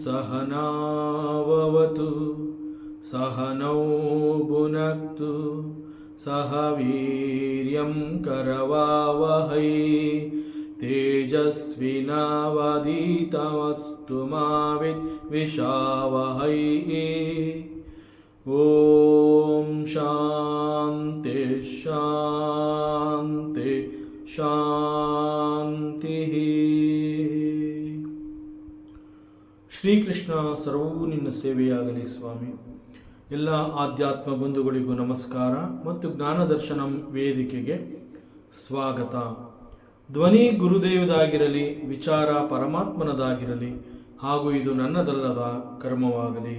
सहनाववतु सहनौ भुनक्तु सह वीर्यं करवावहै तेजस्विनावधीतमस्तु मा विद्विषावहै। ॐ शान्ति शान्ति ಶಾಂತಿಃ. ಶ್ರೀಕೃಷ್ಣ ಸರ್ವವೂ ನಿನ್ನ ಸೇವೆಯಾಗಲಿ ಸ್ವಾಮಿ. ಎಲ್ಲ ಆಧ್ಯಾತ್ಮ ಬಂಧುಗಳಿಗೂ ನಮಸ್ಕಾರ ಮತ್ತು ಜ್ಞಾನದರ್ಶನಂ ವೇದಿಕೆಗೆ ಸ್ವಾಗತ. ಧ್ವನಿ ಗುರುದೇವದಾಗಿರಲಿ, ವಿಚಾರ ಪರಮಾತ್ಮನದಾಗಿರಲಿ, ಹಾಗೂ ಇದು ನನ್ನದಲ್ಲದ ಕರ್ಮವಾಗಲಿ.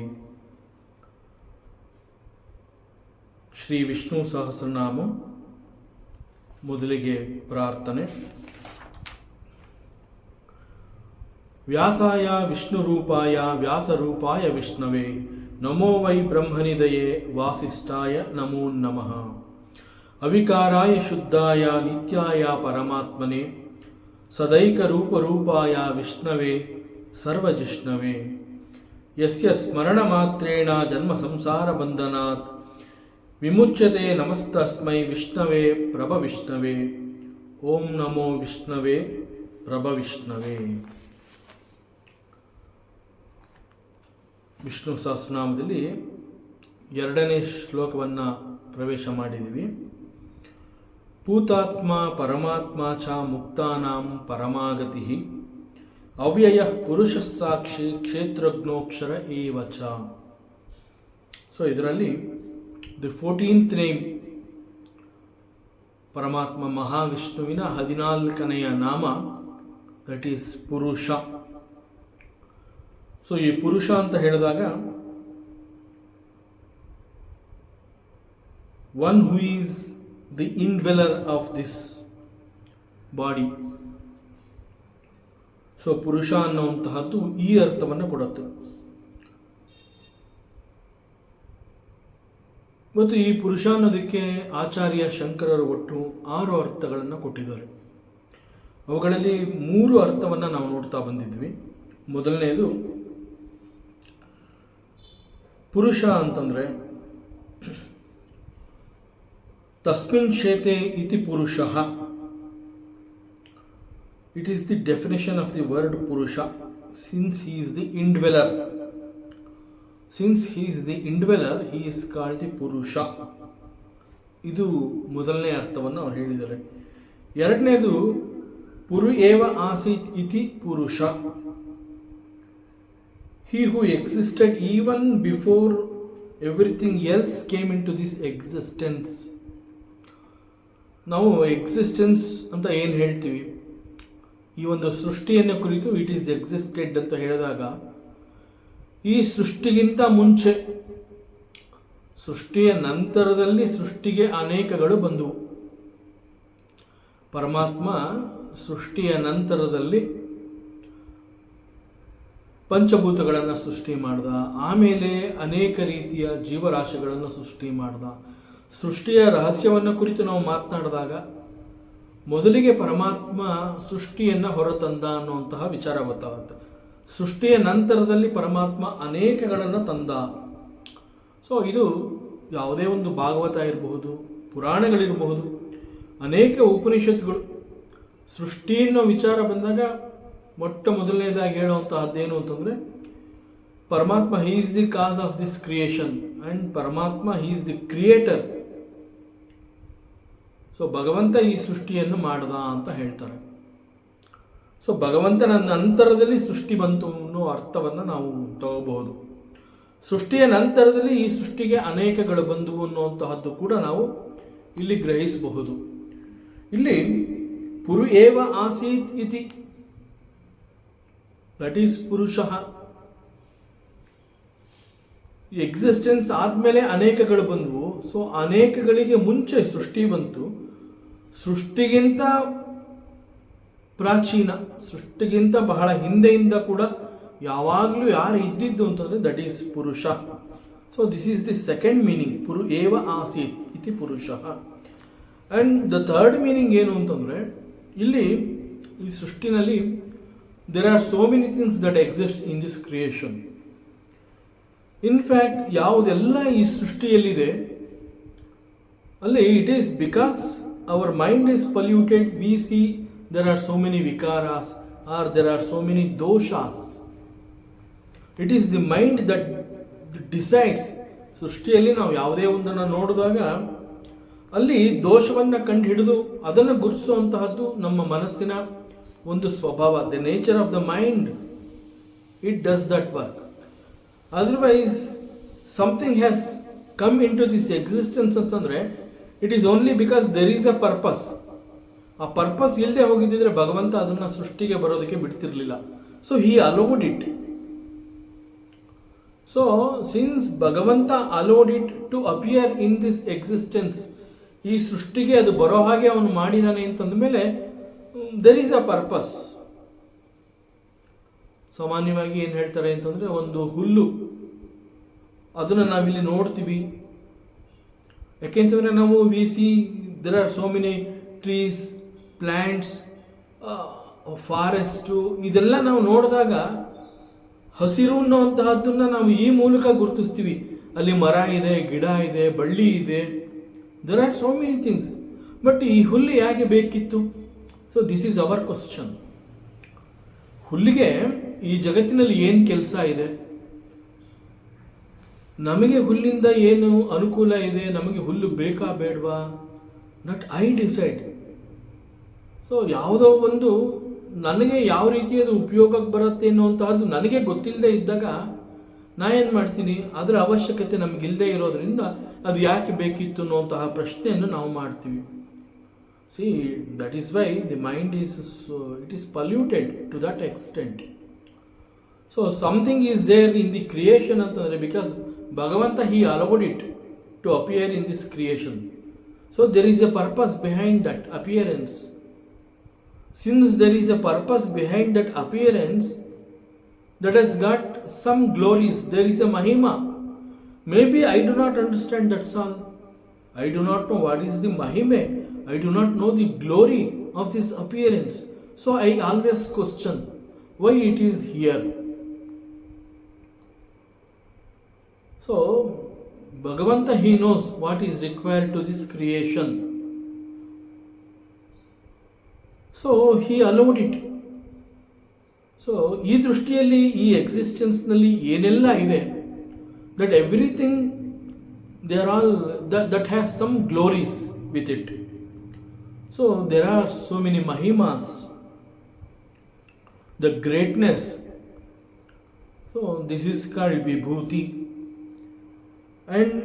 ಶ್ರೀ ವಿಷ್ಣು ಸಹಸ್ರನಾಮ. ಮೊದಲಿಗೆ ಪ್ರಾರ್ಥನೆ. ವ್ಯಾಸಾಯ ವಿಷ್ಣುರೂಪಾಯ ವ್ಯಾಸರೂಪಾಯ ವಿಷ್ಣವೇ ನಮೋ ವೈ ಬ್ರಹ್ಮನಿಧಯೇ ವಾಸಿಷ್ಠಾಯ ನಮೋ ನಮಃ. ಅವಿಕಾರಾಯ ಶುದ್ಧಾಯ ನಿತ್ಯಾಯ ಪರಮಾತ್ಮನೆ ಸದೈಕರೂಪರೂಪಾಯ ವಿಷ್ಣವೇ ಸರ್ವಜಿಷ್ಣವೇ ಯಸ್ಯ ಸ್ಮರಣಮಾತ್ರೇಣ ಜನ್ಮ ಸಂಸಾರ ಬಂಧನಾತ್ ವಿಮುಚ್ಯತೆ ನಮಸ್ತಸ್ಮೈ ವಿಷ್ಣವೇ ಪ್ರಭವಿಷ್ಣವೇ. ಓಂ ನಮೋ ವಿಷ್ಣವೇ ಪ್ರಭವಿಷ್ಣವೇ. ವಿಷ್ಣು ಸಹಸ್ರನಾಮದಲ್ಲಿ 2ನೇ ಶ್ಲೋಕವನ್ನು ಪ್ರವೇಶ ಮಾಡಿದ್ದೀವಿ. ಪೂತಾತ್ಮ ಪರಮಾತ್ಮ ಚ ಮುಕ್ತಾನಾಂ ಪರಮಾಗತಿ ಅವ್ಯಯ ಪುರುಷ ಸಾಕ್ಷಿ ಕ್ಷೇತ್ರಜ್ಞೋಕ್ಷರ ಏವ ಚ. ಸೊ ಇದರಲ್ಲಿ ದಿ 14th ನೇಮ್, ಪರಮಾತ್ಮ ಮಹಾವಿಷ್ಣುವಿನ 14ನೆಯ ನಾಮ, ದಟ್ ಈಸ್ ಪುರುಷ. ಸೊ ಈ ಪುರುಷ ಅಂತ ಹೇಳಿದಾಗ one who is the indweller of this body. So ಪುರುಷ ಅನ್ನುವಂತಹದ್ದು ಈ ಅರ್ಥವನ್ನು ಕೊಡುತ್ತೆ. ಮತ್ತು ಈ ಪುರುಷ ಅನ್ನೋದಕ್ಕೆ ಆಚಾರ್ಯ ಶಂಕರರು ಒಟ್ಟು 6 ಅರ್ಥಗಳನ್ನು ಕೊಟ್ಟಿದ್ದಾರೆ. ಅವುಗಳಲ್ಲಿ 3 ಅರ್ಥವನ್ನು ನಾವು ನೋಡ್ತಾ ಬಂದಿದ್ವಿ. ಮೊದಲನೆಯದು, ಪುರುಷ ಅಂತಂದರೆ ತಸ್ಮಿನ್ ಶೇತೆ ಇತಿ ಪುರುಷಃ. It is the definition of the word purusha. Since he is the indweller, since he is the indweller, he is called the purusha. ಇದು ಮೊದಲನೇ ಅರ್ಥವನ್ನು ಅವರು ಹೇಳಿದ್ದಾರೆ. ಎರಡನೇದು, ಪುರು ಏವ ಆಸೀತ್ ಇತಿ ಪುರುಷ. He who existed even before everything else came into this existence. ನಾವು ಎಕ್ಸಿಸ್ಟೆನ್ಸ್ ಅಂತ ಏನು ಹೇಳ್ತೀವಿ, ಈ ಒಂದು ಸೃಷ್ಟಿಯನ್ನು ಕುರಿತು ಇಟ್ ಈಸ್ ಎಕ್ಸಿಸ್ಟೆಡ್ ಅಂತ ಹೇಳಿದಾಗ, ಈ ಸೃಷ್ಟಿಗಿಂತ ಮುಂಚೆ, ಸೃಷ್ಟಿಯ ನಂತರದಲ್ಲಿ ಸೃಷ್ಟಿಗೆ ಅನೇಕಗಳು ಬಂದವು. ಪರಮಾತ್ಮ ಸೃಷ್ಟಿಯ ನಂತರದಲ್ಲಿ ಪಂಚಭೂತಗಳನ್ನು ಸೃಷ್ಟಿ ಮಾಡ್ದ, ಆಮೇಲೆ ಅನೇಕ ರೀತಿಯ ಜೀವರಾಶಿಗಳನ್ನು ಸೃಷ್ಟಿ ಮಾಡ್ದ. ಸೃಷ್ಟಿಯ ರಹಸ್ಯವನ್ನು ಕುರಿತು ನಾವು ಮಾತನಾಡಿದಾಗ ಮೊದಲಿಗೆ ಪರಮಾತ್ಮ ಸೃಷ್ಟಿಯನ್ನು ಹೊರತಂದ ಅನ್ನುವಂತಹ ವಿಚಾರ ಗೊತ್ತಾಗುತ್ತೆ. ಸೃಷ್ಟಿಯ ನಂತರದಲ್ಲಿ ಪರಮಾತ್ಮ ಅನೇಕಗಳನ್ನು ತಂದ. ಸೊ ಇದು ಯಾವುದೇ ಒಂದು ಭಾಗವತ ಇರಬಹುದು, ಪುರಾಣಗಳಿರಬಹುದು, ಅನೇಕ ಉಪನಿಷತ್ತುಗಳು ಸೃಷ್ಟಿ ಅನ್ನೋ ವಿಚಾರ ಬಂದಾಗ ಮೊಟ್ಟ ಮೊದಲನೇದಾಗಿ ಹೇಳುವಂತಹದ್ದೇನು ಅಂತಂದರೆ, Paramatma he is the cause of this creation and Paramatma he is the creator. So ಭಗವಂತ ಈ ಸೃಷ್ಟಿಯನ್ನು ಮಾಡ್ದ ಅಂತ ಹೇಳ್ತಾರೆ. ಸೊ ಭಗವಂತನ ನಂತರದಲ್ಲಿ ಸೃಷ್ಟಿ ಬಂತು ಅನ್ನೋ ಅರ್ಥವನ್ನು ನಾವು ತಗೋಬಹುದು. ಸೃಷ್ಟಿಯ ನಂತರದಲ್ಲಿ ಈ ಸೃಷ್ಟಿಗೆ ಅನೇಕಗಳು ಬಂದವು ಅನ್ನುವಂತಹದ್ದು ಕೂಡ ನಾವು ಇಲ್ಲಿ ಗ್ರಹಿಸಬಹುದು. ಇಲ್ಲಿ ಪುರು ಏವ ಆಸೀತ್ ಇತಿ, ದಟ್ ಈಸ್ ಪುರುಷಃ. ಎಕ್ಸಿಸ್ಟೆನ್ಸ್ ಆದಮೇಲೆ ಅನೇಕಗಳು ಬಂದವು. ಸೊ ಅನೇಕಗಳಿಗೆ ಮುಂಚೆ ಸೃಷ್ಟಿ ಬಂತು. ಸೃಷ್ಟಿಗಿಂತ ಪ್ರಾಚೀನ, ಸೃಷ್ಟಿಗಿಂತ ಬಹಳ ಹಿಂದೆಯಿಂದ ಕೂಡ ಯಾವಾಗಲೂ ಯಾರು ಇದ್ದಿದ್ದು ಅಂತಂದರೆ that is purusha. So this is the second meaning, ಪುರು ಏವ ಆಸೀತ್ ಇತಿ ಪುರುಷ. ಆ್ಯಂಡ್ ದ ಥರ್ಡ್ ಮೀನಿಂಗ್ ಏನು ಅಂತಂದರೆ, ಇಲ್ಲಿ ಈ ಸೃಷ್ಟಿನಲ್ಲಿ there are so many things that exist in this creation. In fact ಯಾವುದೆಲ್ಲ ಈ ಸೃಷ್ಟಿಯಲ್ಲಿದೆ ಅಲ್ಲಿ it is because our mind is polluted, we see there are so many vikaras or there are so many doshas. It is the mind that decides. ಸೃಷ್ಟಿಯಲ್ಲಿ ನಾವು ಯಾವುದೇ ಒಂದನ್ನು ನೋಡಿದಾಗ ಅಲ್ಲಿ ದೋಷವನ್ನು ಕಂಡು ಹಿಡಿದು ಅದನ್ನು ಗುರುತಿಸುವಂತಹದ್ದು ನಮ್ಮ ಮನಸ್ಸಿನ ಒಂದು ಸ್ವಭಾವ. The nature of the mind, it does that work. Otherwise something has come into this existence ಅಂತಂದರೆ it is only because there is a purpose. ಆ ಪರ್ಪಸ್ ಇಲ್ಲದೆ ಹೋಗಿದ್ದಿದ್ರೆ ಭಗವಂತ ಅದನ್ನು ಸೃಷ್ಟಿಗೆ ಬರೋದಕ್ಕೆ ಬಿಡ್ತಿರ್ಲಿಲ್ಲ. So he allowed it. So since Bhagavanta allowed it to appear in this existence, ಈ ಸೃಷ್ಟಿಗೆ ಅದು ಬರೋ ಹಾಗೆ ಅವನು ಮಾಡಿದಾನೆ ಅಂತಂದ ಮೇಲೆ ದೆರ್ ಈಸ್ ಅ ಪರ್ಪಸ್. ಸಾಮಾನ್ಯವಾಗಿ ಏನು ಹೇಳ್ತಾರೆ ಅಂತಂದರೆ, ಒಂದು ಹುಲ್ಲು ಅದನ್ನು ನಾವಿಲ್ಲಿ ನೋಡ್ತೀವಿ. ಯಾಕೆಂತಂದರೆ ನಾವು we see there are so many trees, plants, forest, ಇದೆಲ್ಲ ನಾವು ನೋಡಿದಾಗ ಹಸಿರು ಅನ್ನುವಂತಹದ್ದನ್ನು ನಾವು ಈ ಮೂಲಕ ಗುರುತಿಸ್ತೀವಿ. ಅಲ್ಲಿ ಮರ ಇದೆ, ಗಿಡ ಇದೆ, ಬಳ್ಳಿ ಇದೆ, there are so many things. But ಈ ಹುಲ್ಲು ಯಾಕೆ ಬೇಕಿತ್ತು? So this is our question. ಹುಲ್ಲಿಗೆ ಈ ಜಗತ್ತಿನಲ್ಲಿ ಏನು ಕೆಲಸ ಇದೆ? ನಮಗೆ ಹುಲ್ಲಿಂದ ಏನು ಅನುಕೂಲ ಇದೆ? ನಮಗೆ ಹುಲ್ಲು ಬೇಕಾ ಬೇಡವಾ? That I decide. ಸೊ ಯಾವುದೋ ಒಂದು ನನಗೆ ಯಾವ ರೀತಿಯದು ಉಪಯೋಗಕ್ಕೆ ಬರುತ್ತೆ ಅನ್ನುವಂತಹದ್ದು ನನಗೆ ಗೊತ್ತಿಲ್ಲದೆ ಇದ್ದಾಗ ನಾ ಏನು ಮಾಡ್ತೀನಿ, ಅದರ ಅವಶ್ಯಕತೆ ನಮಗಿಲ್ಲದೆ ಇರೋದ್ರಿಂದ ಅದು ಯಾಕೆ ಬೇಕಿತ್ತು ಅನ್ನುವಂತಹ ಪ್ರಶ್ನೆಯನ್ನು ನಾವು ಮಾಡ್ತೀವಿ. See, that is why the mind is it is polluted to that extent. So something is there in the creation ಅಂತಂದರೆ because Bhagavanta he allowed it to appear in this creation. So there is a purpose behind that appearance. Since there is a purpose behind that appearance that has got some glories, there is a mahima. Maybe I do not understand, that's all. I do not know what is the mahime. I do not know the glory of this appearance. So I always question why it is here. So Bhagavanta, he knows what is required to this creation. So he allowed it. So ಈ ದೃಷ್ಟಿಯಲ್ಲಿ ಈ ಎಕ್ಸಿಸ್ಟೆನ್ಸ್ನಲ್ಲಿ ಏನೆಲ್ಲ ಇದೆ, that everything they are all that has some glories with it. So there are so many ಮಹಿಮಾಸ್, the greatness. So this is called vibhuti. And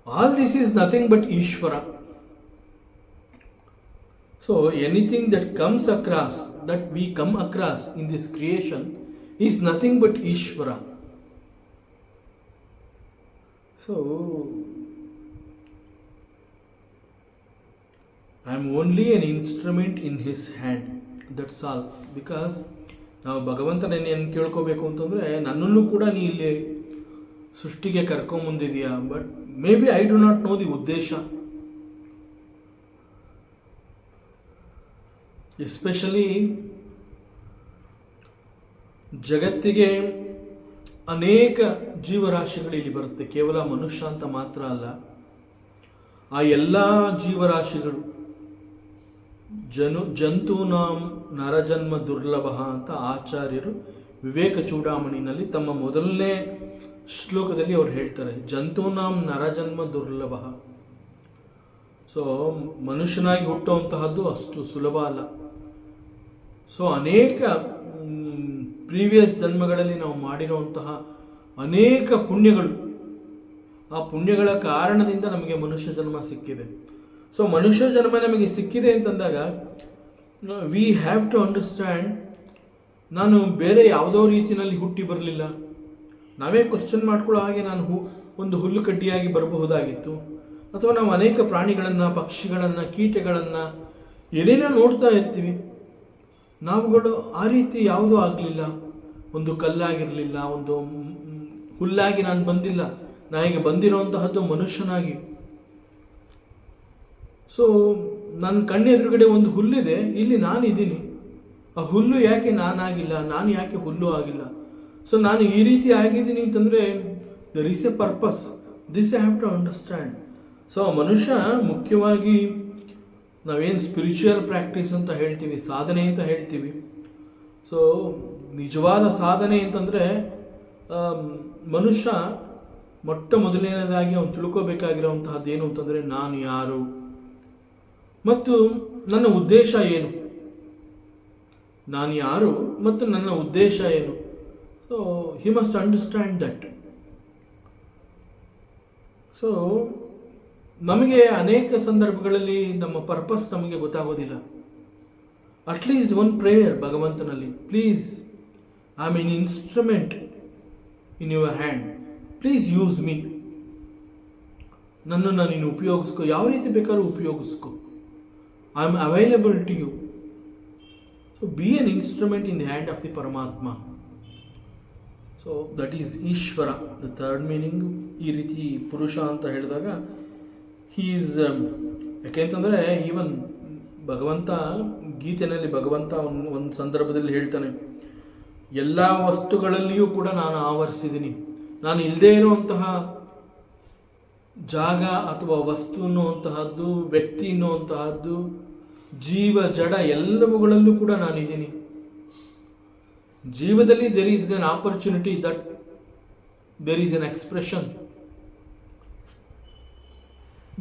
all this is nothing but Ishvara. So anything that comes across, that we come across in this creation is nothing but Ishvara. So I am only an instrument in his hand. That's all. Because ನಾವು ಭಗವಂತನ ಏನು ಕೇಳ್ಕೋಬೇಕು ಅಂತಂದರೆ, ನನ್ನನ್ನು ಕೂಡ ನೀ ಇಲ್ಲಿ ಸೃಷ್ಟಿಗೆ ಕರ್ಕೊಂಬಂದಿದೆಯಾ, but maybe I do not know the uddesha. Especially ಜಗತ್ತಿಗೆ ಅನೇಕ ಜೀವರಾಶಿಗಳು ಇಲ್ಲಿ ಬರುತ್ತೆ. ಕೇವಲ ಮನುಷ್ಯ ಅಂತ ಮಾತ್ರ ಅಲ್ಲ, ಆ ಎಲ್ಲ ಜೀವರಾಶಿಗಳು ಜಂತೂನಾಂ ನರಜನ್ಮ ದುರ್ಲಭ ಅಂತ ಆಚಾರ್ಯರು ವಿವೇಕ ಚೂಡಾಮಣಿನಲ್ಲಿ ತಮ್ಮ ಮೊದಲನೇ ಶ್ಲೋಕದಲ್ಲಿ ಅವ್ರು ಹೇಳ್ತಾರೆ, ಜಂತೂನಾಂ ನರಜನ್ಮ ದುರ್ಲಭ. ಸೊ ಮನುಷ್ಯನಾಗಿ ಹುಟ್ಟುವಂತಹದ್ದು ಅಷ್ಟು ಸುಲಭ ಅಲ್ಲ. ಸೊ ಅನೇಕ ಪ್ರೀವಿಯಸ್ ಜನ್ಮಗಳಲ್ಲಿ ನಾವು ಮಾಡಿರುವಂತಹ ಅನೇಕ ಪುಣ್ಯಗಳು, ಆ ಪುಣ್ಯಗಳ ಕಾರಣದಿಂದ ನಮಗೆ ಮನುಷ್ಯ ಜನ್ಮ ಸಿಕ್ಕಿದೆ. ಸೊ ಮನುಷ್ಯ ಜನ್ಮ ನಮಗೆ ಸಿಕ್ಕಿದೆ ಅಂತಂದಾಗ ವಿ ಹ್ಯಾವ್ ಟು ಅಂಡರ್ಸ್ಟ್ಯಾಂಡ್, ನಾನು ಬೇರೆ ಯಾವುದೋ ರೀತಿಯಲ್ಲಿ ಹುಟ್ಟಿ ಬರಲಿಲ್ಲ. ನಾವೇ ಕ್ವಶನ್ ಮಾಡ್ಕೊಳ್ಳೋ ಹಾಗೆ ನಾನು ಒಂದು ಹುಲ್ಲು ಕಡ್ಡಿಯಾಗಿ ಬರಬಹುದಾಗಿತ್ತು, ಅಥವಾ ನಾವು ಅನೇಕ ಪ್ರಾಣಿಗಳನ್ನು, ಪಕ್ಷಿಗಳನ್ನು, ಕೀಟಗಳನ್ನು ಏನೇನೋ ನೋಡ್ತಾ ಇರ್ತೀವಿ. ನಾವುಗಳು ಆ ರೀತಿ ಯಾವುದೂ ಆಗಲಿಲ್ಲ. ಒಂದು ಕಲ್ಲಾಗಿರಲಿಲ್ಲ, ಒಂದು ಹುಲ್ಲಾಗಿ ನಾನು ಬಂದಿಲ್ಲ. ನನಗೆ ಬಂದಿರುವಂತಹದ್ದು ಮನುಷ್ಯನಾಗಿ. ಸೊ ನನ್ನ ಕಣ್ಣೆದುರುಗಡೆ ಒಂದು ಹುಲ್ಲಿದೆ, ಇಲ್ಲಿ ನಾನಿದ್ದೀನಿ. ಆ ಹುಲ್ಲು ಯಾಕೆ ನಾನಾಗಿಲ್ಲ, ನಾನು ಯಾಕೆ ಹುಲ್ಲು ಆಗಿಲ್ಲ? ಸೊ ನಾನು ಈ ರೀತಿ ಆಗಿದ್ದೀನಿ ಅಂತಂದರೆ there is a purpose. This I have to understand. So ಮನುಷ್ಯ ಮುಖ್ಯವಾಗಿ ನಾವೇನು ಸ್ಪಿರಿಚುವಲ್ ಪ್ರಾಕ್ಟೀಸ್ ಅಂತ ಹೇಳ್ತೀವಿ, ಸಾಧನೆ ಅಂತ ಹೇಳ್ತೀವಿ. ಸೊ ನಿಜವಾದ ಸಾಧನೆ ಅಂತಂದರೆ ಮನುಷ್ಯ ಮೊಟ್ಟ ಮೊದಲನೇದಾಗಿ ಅವನು ತಿಳ್ಕೋಬೇಕಾಗಿರೋವಂತಹದ್ದು ಏನು ಅಂತಂದರೆ ನಾನು ಯಾರು ಮತ್ತು ನನ್ನ ಉದ್ದೇಶ ಏನು. ನಾನು ಯಾರು ಮತ್ತು ನನ್ನ ಉದ್ದೇಶ ಏನು. So he must understand that. So ನಮಗೆ ಅನೇಕ ಸಂದರ್ಭಗಳಲ್ಲಿ ನಮ್ಮ ಪರ್ಪಸ್ ನಮಗೆ ಗೊತ್ತಾಗೋದಿಲ್ಲ. ಅಟ್ಲೀಸ್ಟ್ ಒನ್ ಪ್ರೇಯರ್ ಭಗವಂತನಲ್ಲಿ, please I am an instrument in your hand, please use me. ನನ್ನನ್ನು ನೀನು ಉಪಯೋಗಿಸ್ಕೊ, ಯಾವ ರೀತಿ ಬೇಕಾದ್ರೂ ಉಪಯೋಗಿಸ್ಕೊ. I am available to you. So be an instrument in the hand of the Paramatma. So that is Ishvara. The third meaning ಈ ರೀತಿ ಪುರುಷ ಅಂತ ಹೇಳಿದಾಗ ಹೀ ಈಸ್, ಯಾಕೆಂತಂದರೆ ಈವನ್ ಭಗವಂತ ಗೀತೆಯಲ್ಲಿ ಭಗವಂತ ಒಂದು ಸಂದರ್ಭದಲ್ಲಿ ಹೇಳ್ತಾನೆ, ಎಲ್ಲ ವಸ್ತುಗಳಲ್ಲಿಯೂ ಕೂಡ ನಾನು ಆವರಿಸಿದ್ದೀನಿ. ನಾನು ಇಲ್ಲದೇ ಇರುವಂತಹ ಜಾಗ ಅಥವಾ ವಸ್ತು ಅನ್ನುವಂತಹದ್ದು, ವ್ಯಕ್ತಿ ಅನ್ನುವಂತಹದ್ದು, ಜೀವ ಜಡ ಎಲ್ಲವುಗಳಲ್ಲೂ ಕೂಡ ನಾನಿದ್ದೀನಿ. ಜೀವದಲ್ಲಿ there is an opportunity that there is an expression.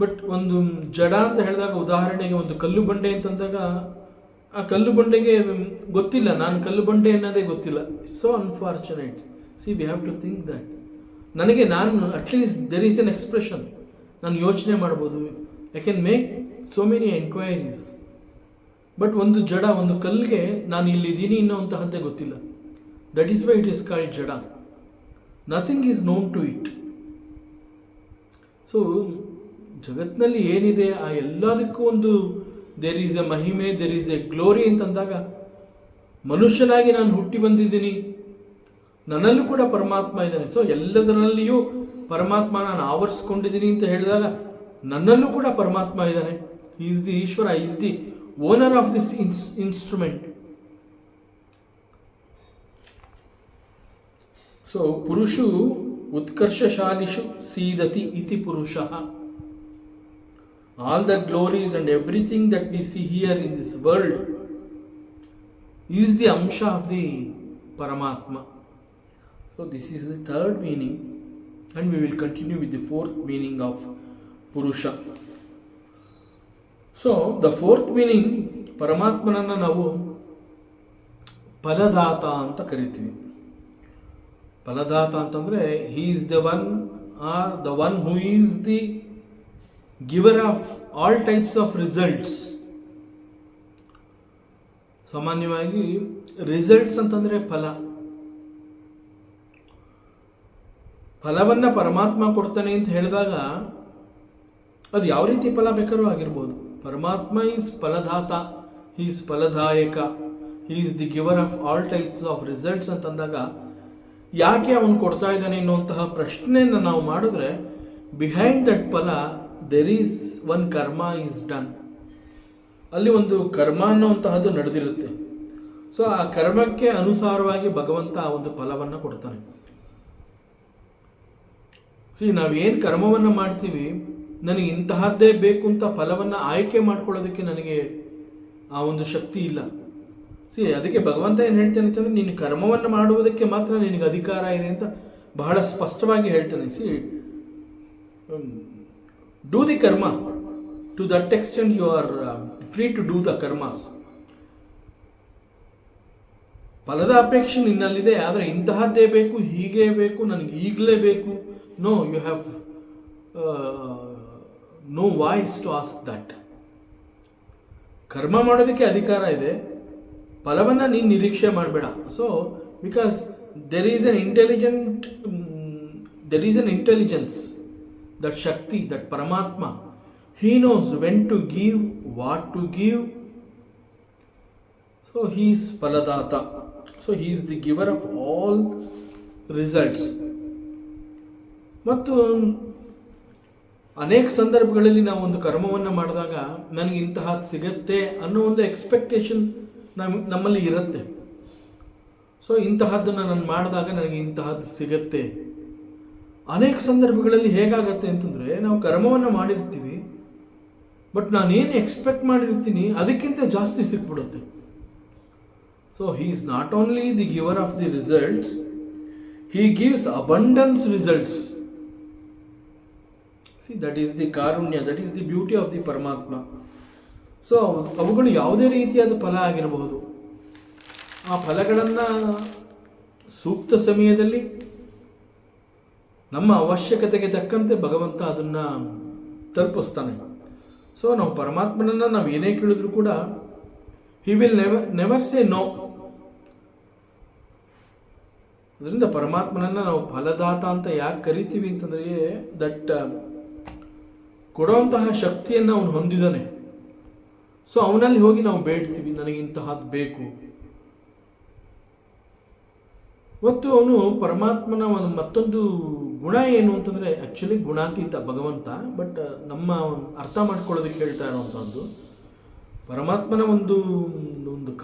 But ಒಂದು ಜಡ ಅಂತ ಹೇಳಿದಾಗ, ಉದಾಹರಣೆಗೆ ಒಂದು ಕಲ್ಲು ಬಂಡೆ ಅಂತಂದಾಗ, ಆ ಕಲ್ಲು ಬಂಡೆಗೆ ಗೊತ್ತಿಲ್ಲ, ನಾನು ಕಲ್ಲು ಬಂಡೆ ಅನ್ನೋದೇ ಗೊತ್ತಿಲ್ಲ. So unfortunate. See we have to think that. ನನಗೆ ನಾನು at least there is an expression. ನಾನು ಯೋಚನೆ ಮಾಡ್ಬೋದು, I can make so many enquiries. But ಒಂದು ಜಡ, ಒಂದು ಕಲ್ಲಿಗೆ ನಾನು ಇಲ್ಲಿದ್ದೀನಿ ಅನ್ನೋಂತಹದ್ದೇ ಗೊತ್ತಿಲ್ಲ. That is why it is called jada. Nothing is known to it. So ಜಗತ್ತಿನಲ್ಲಿ ಏನಿದೆ ಆ ಎಲ್ಲದಕ್ಕೂ ಒಂದು there is a mahime, there is a glory ಅಂತಂದಾಗ, ಮನುಷ್ಯನಾಗಿ ನಾನು ಹುಟ್ಟಿ ಬಂದಿದ್ದೀನಿ, ನನ್ನಲ್ಲೂ ಕೂಡ ಪರಮಾತ್ಮ ಇದ್ದಾನೆ. ಸೊ ಎಲ್ಲದರಲ್ಲಿಯೂ ಪರಮಾತ್ಮ ನಾನು ಆವರಿಸ್ಕೊಂಡಿದ್ದೀನಿ ಅಂತ ಹೇಳಿದಾಗ ನನ್ನಲ್ಲೂ ಕೂಡ ಪರಮಾತ್ಮ ಇದ್ದಾನೆ. Is the Ishvara, is the owner of this instrument. So ಪುರುಷು ಉತ್ಕರ್ಷಶಾಲಿಷು ಸೀದತಿ ಇತಿ ಪುರುಷಃ. All the glories and everything that we see here in this world is the amsha of the Paramatma. So this is the third meaning, and we will continue with the fourth meaning of Purusha. So the fourth meaning, Paramatmanana ನಾವು ಫಲದಾತ ಅಂತ ಕರಿತೀವಿ. ಫಲದಾತ ಅಂತಂದರೆ he is the one, or the one who is the giver of all types of results. ಸಾಮಾನ್ಯವಾಗಿ results ಅಂತಂದರೆ ಫಲ. ಫಲವನ್ನು ಪರಮಾತ್ಮ ಕೊಡ್ತಾನೆ ಅಂತ ಹೇಳಿದಾಗ ಅದು ಯಾವ ರೀತಿ ಫಲ ಬೇಕಾದ್ರೂ ಆಗಿರ್ಬೋದು. Paramatma is phaladata, is phaladayaka, is the giver of all types of results ಅಂತಂದಾಗ ಯಾಕೆ ಅವನು ಕೊಡ್ತಾ ಇದ್ದಾನೆ ಅನ್ನುವಂತಹ ಪ್ರಶ್ನೆಯನ್ನು ನಾವು ಮಾಡಿದ್ರೆ, behind that phala there is one karma is done. ಅಲ್ಲಿ ಒಂದು ಕರ್ಮ ಅನ್ನುವಂತಹದ್ದು ನಡೆದಿರುತ್ತೆ. ಸೊ ಆ ಕರ್ಮಕ್ಕೆ ಅನುಸಾರವಾಗಿ ಭಗವಂತ ಆ ಒಂದು ಫಲವನ್ನು ಕೊಡ್ತಾನೆ. ನಾವೇನು ಕರ್ಮವನ್ನು ಮಾಡ್ತೀವಿ, ನನಗೆ ಇಂತಹದ್ದೇ ಬೇಕು ಅಂತ ಫಲವನ್ನು ಆಯ್ಕೆ ಮಾಡ್ಕೊಳ್ಳೋದಕ್ಕೆ ನನಗೆ ಆ ಒಂದು ಶಕ್ತಿ ಇಲ್ಲ. ಅದಕ್ಕೆ ಭಗವಂತ ಏನು ಹೇಳ್ತಾನೆ ಅಂತಂದರೆ, ನೀನು ಕರ್ಮವನ್ನು ಮಾಡುವುದಕ್ಕೆ ಮಾತ್ರ ನಿನಗೆ ಅಧಿಕಾರ ಇದೆ ಅಂತ ಬಹಳ ಸ್ಪಷ್ಟವಾಗಿ ಹೇಳ್ತಾನೆ. Do the karma, to that extent you are free to do the karmas. ಫಲದ ಅಪೇಕ್ಷೆ ನಿನ್ನಲ್ಲಿದೆ, ಆದರೆ ಇಂತಹದ್ದೇ ಬೇಕು, ಹೀಗೆ ಬೇಕು, ನನಗೆ ಈಗಲೇ ಬೇಕು. No, you have no voice to ask that. ಕರ್ಮ ಮಾಡೋದಕ್ಕೆ ಅಧಿಕಾರ ಇದೆ, ಫಲವನ್ನು ನೀನು ನಿರೀಕ್ಷೆ ಮಾಡಬೇಡ. So because there is an intelligence, that Shakti, that Paramatma, he knows when to give, what to give. So he is Paladata, so he is the giver of all results. ಮತ್ತು ಅನೇಕ ಸಂದರ್ಭಗಳಲ್ಲಿ ನಾವು ಒಂದು ಕರ್ಮವನ್ನು ಮಾಡಿದಾಗ ನನಗೆ ಇಂತಹದ್ದು ಸಿಗತ್ತೆ ಅನ್ನೋ ಒಂದು ಎಕ್ಸ್ಪೆಕ್ಟೇಷನ್ ನಮ್ಮಲ್ಲಿ ಇರುತ್ತೆ. ಸೊ ಇಂತಹದ್ದನ್ನು ನಾನು ಮಾಡಿದಾಗ ನನಗೆ ಇಂತಹದ್ದು ಸಿಗತ್ತೆ. ಅನೇಕ ಸಂದರ್ಭಗಳಲ್ಲಿ ಹೇಗಾಗತ್ತೆ ಅಂತಂದರೆ, ನಾವು ಕರ್ಮವನ್ನು ಮಾಡಿರ್ತೀವಿ, ಬಟ್ ನಾನೇನು ಎಕ್ಸ್ಪೆಕ್ಟ್ ಮಾಡಿರ್ತೀನಿ ಅದಕ್ಕಿಂತ ಜಾಸ್ತಿ ಸಿಕ್ಬಿಡುತ್ತೆ. So he is not only the giver of the results, he gives abundance results. See, that is the karunya, that is the beauty of the Paramatma. So ಅವುಗಳು ಯಾವುದೇ ರೀತಿಯಾದ ಫಲ ಆಗಿರಬಹುದು. ಆ ಫಲಗಳನ್ನು ಸೂಕ್ತ ಸಮಯದಲ್ಲಿ ನಮ್ಮ ಅವಶ್ಯಕತೆಗೆ ತಕ್ಕಂತೆ ಭಗವಂತ ಅದನ್ನು ತಲುಪಿಸ್ತಾನೆ. ಸೊ ನಾವು ಪರಮಾತ್ಮನನ್ನು ನಾವು ಏನೇ ಕೇಳಿದ್ರು ಕೂಡ he will never say no. ಅದರಿಂದ ಪರಮಾತ್ಮನನ್ನು ನಾವು ಫಲದಾತ ಅಂತ ಯಾಕೆ ಕರಿತೀವಿ ಅಂತಂದರೆ, ದಟ್ ಕೊಡುವಂತಹ ಶಕ್ತಿಯನ್ನು ಅವನು ಹೊಂದಿದ್ದಾನೆ. ಸೊ ಅವನಲ್ಲಿ ಹೋಗಿ ನಾವು ಬೇಡ್ತೀವಿ, ನನಗೆ ಇಂತಹದ್ದು ಬೇಕು. ಮತ್ತು ಅವನು ಪರಮಾತ್ಮನ ಒಂದು ಮತ್ತೊಂದು ಗುಣ ಏನು ಅಂತಂದರೆ, ಆ್ಯಕ್ಚುಲಿ ಗುಣಾತೀತ ಭಗವಂತ, ಬಟ್ ನಮ್ಮ ಅರ್ಥ ಮಾಡ್ಕೊಳ್ಳೋದಕ್ಕೆ ಹೇಳ್ತಾ ಇರೋವಂಥದ್ದು ಪರಮಾತ್ಮನ ಒಂದು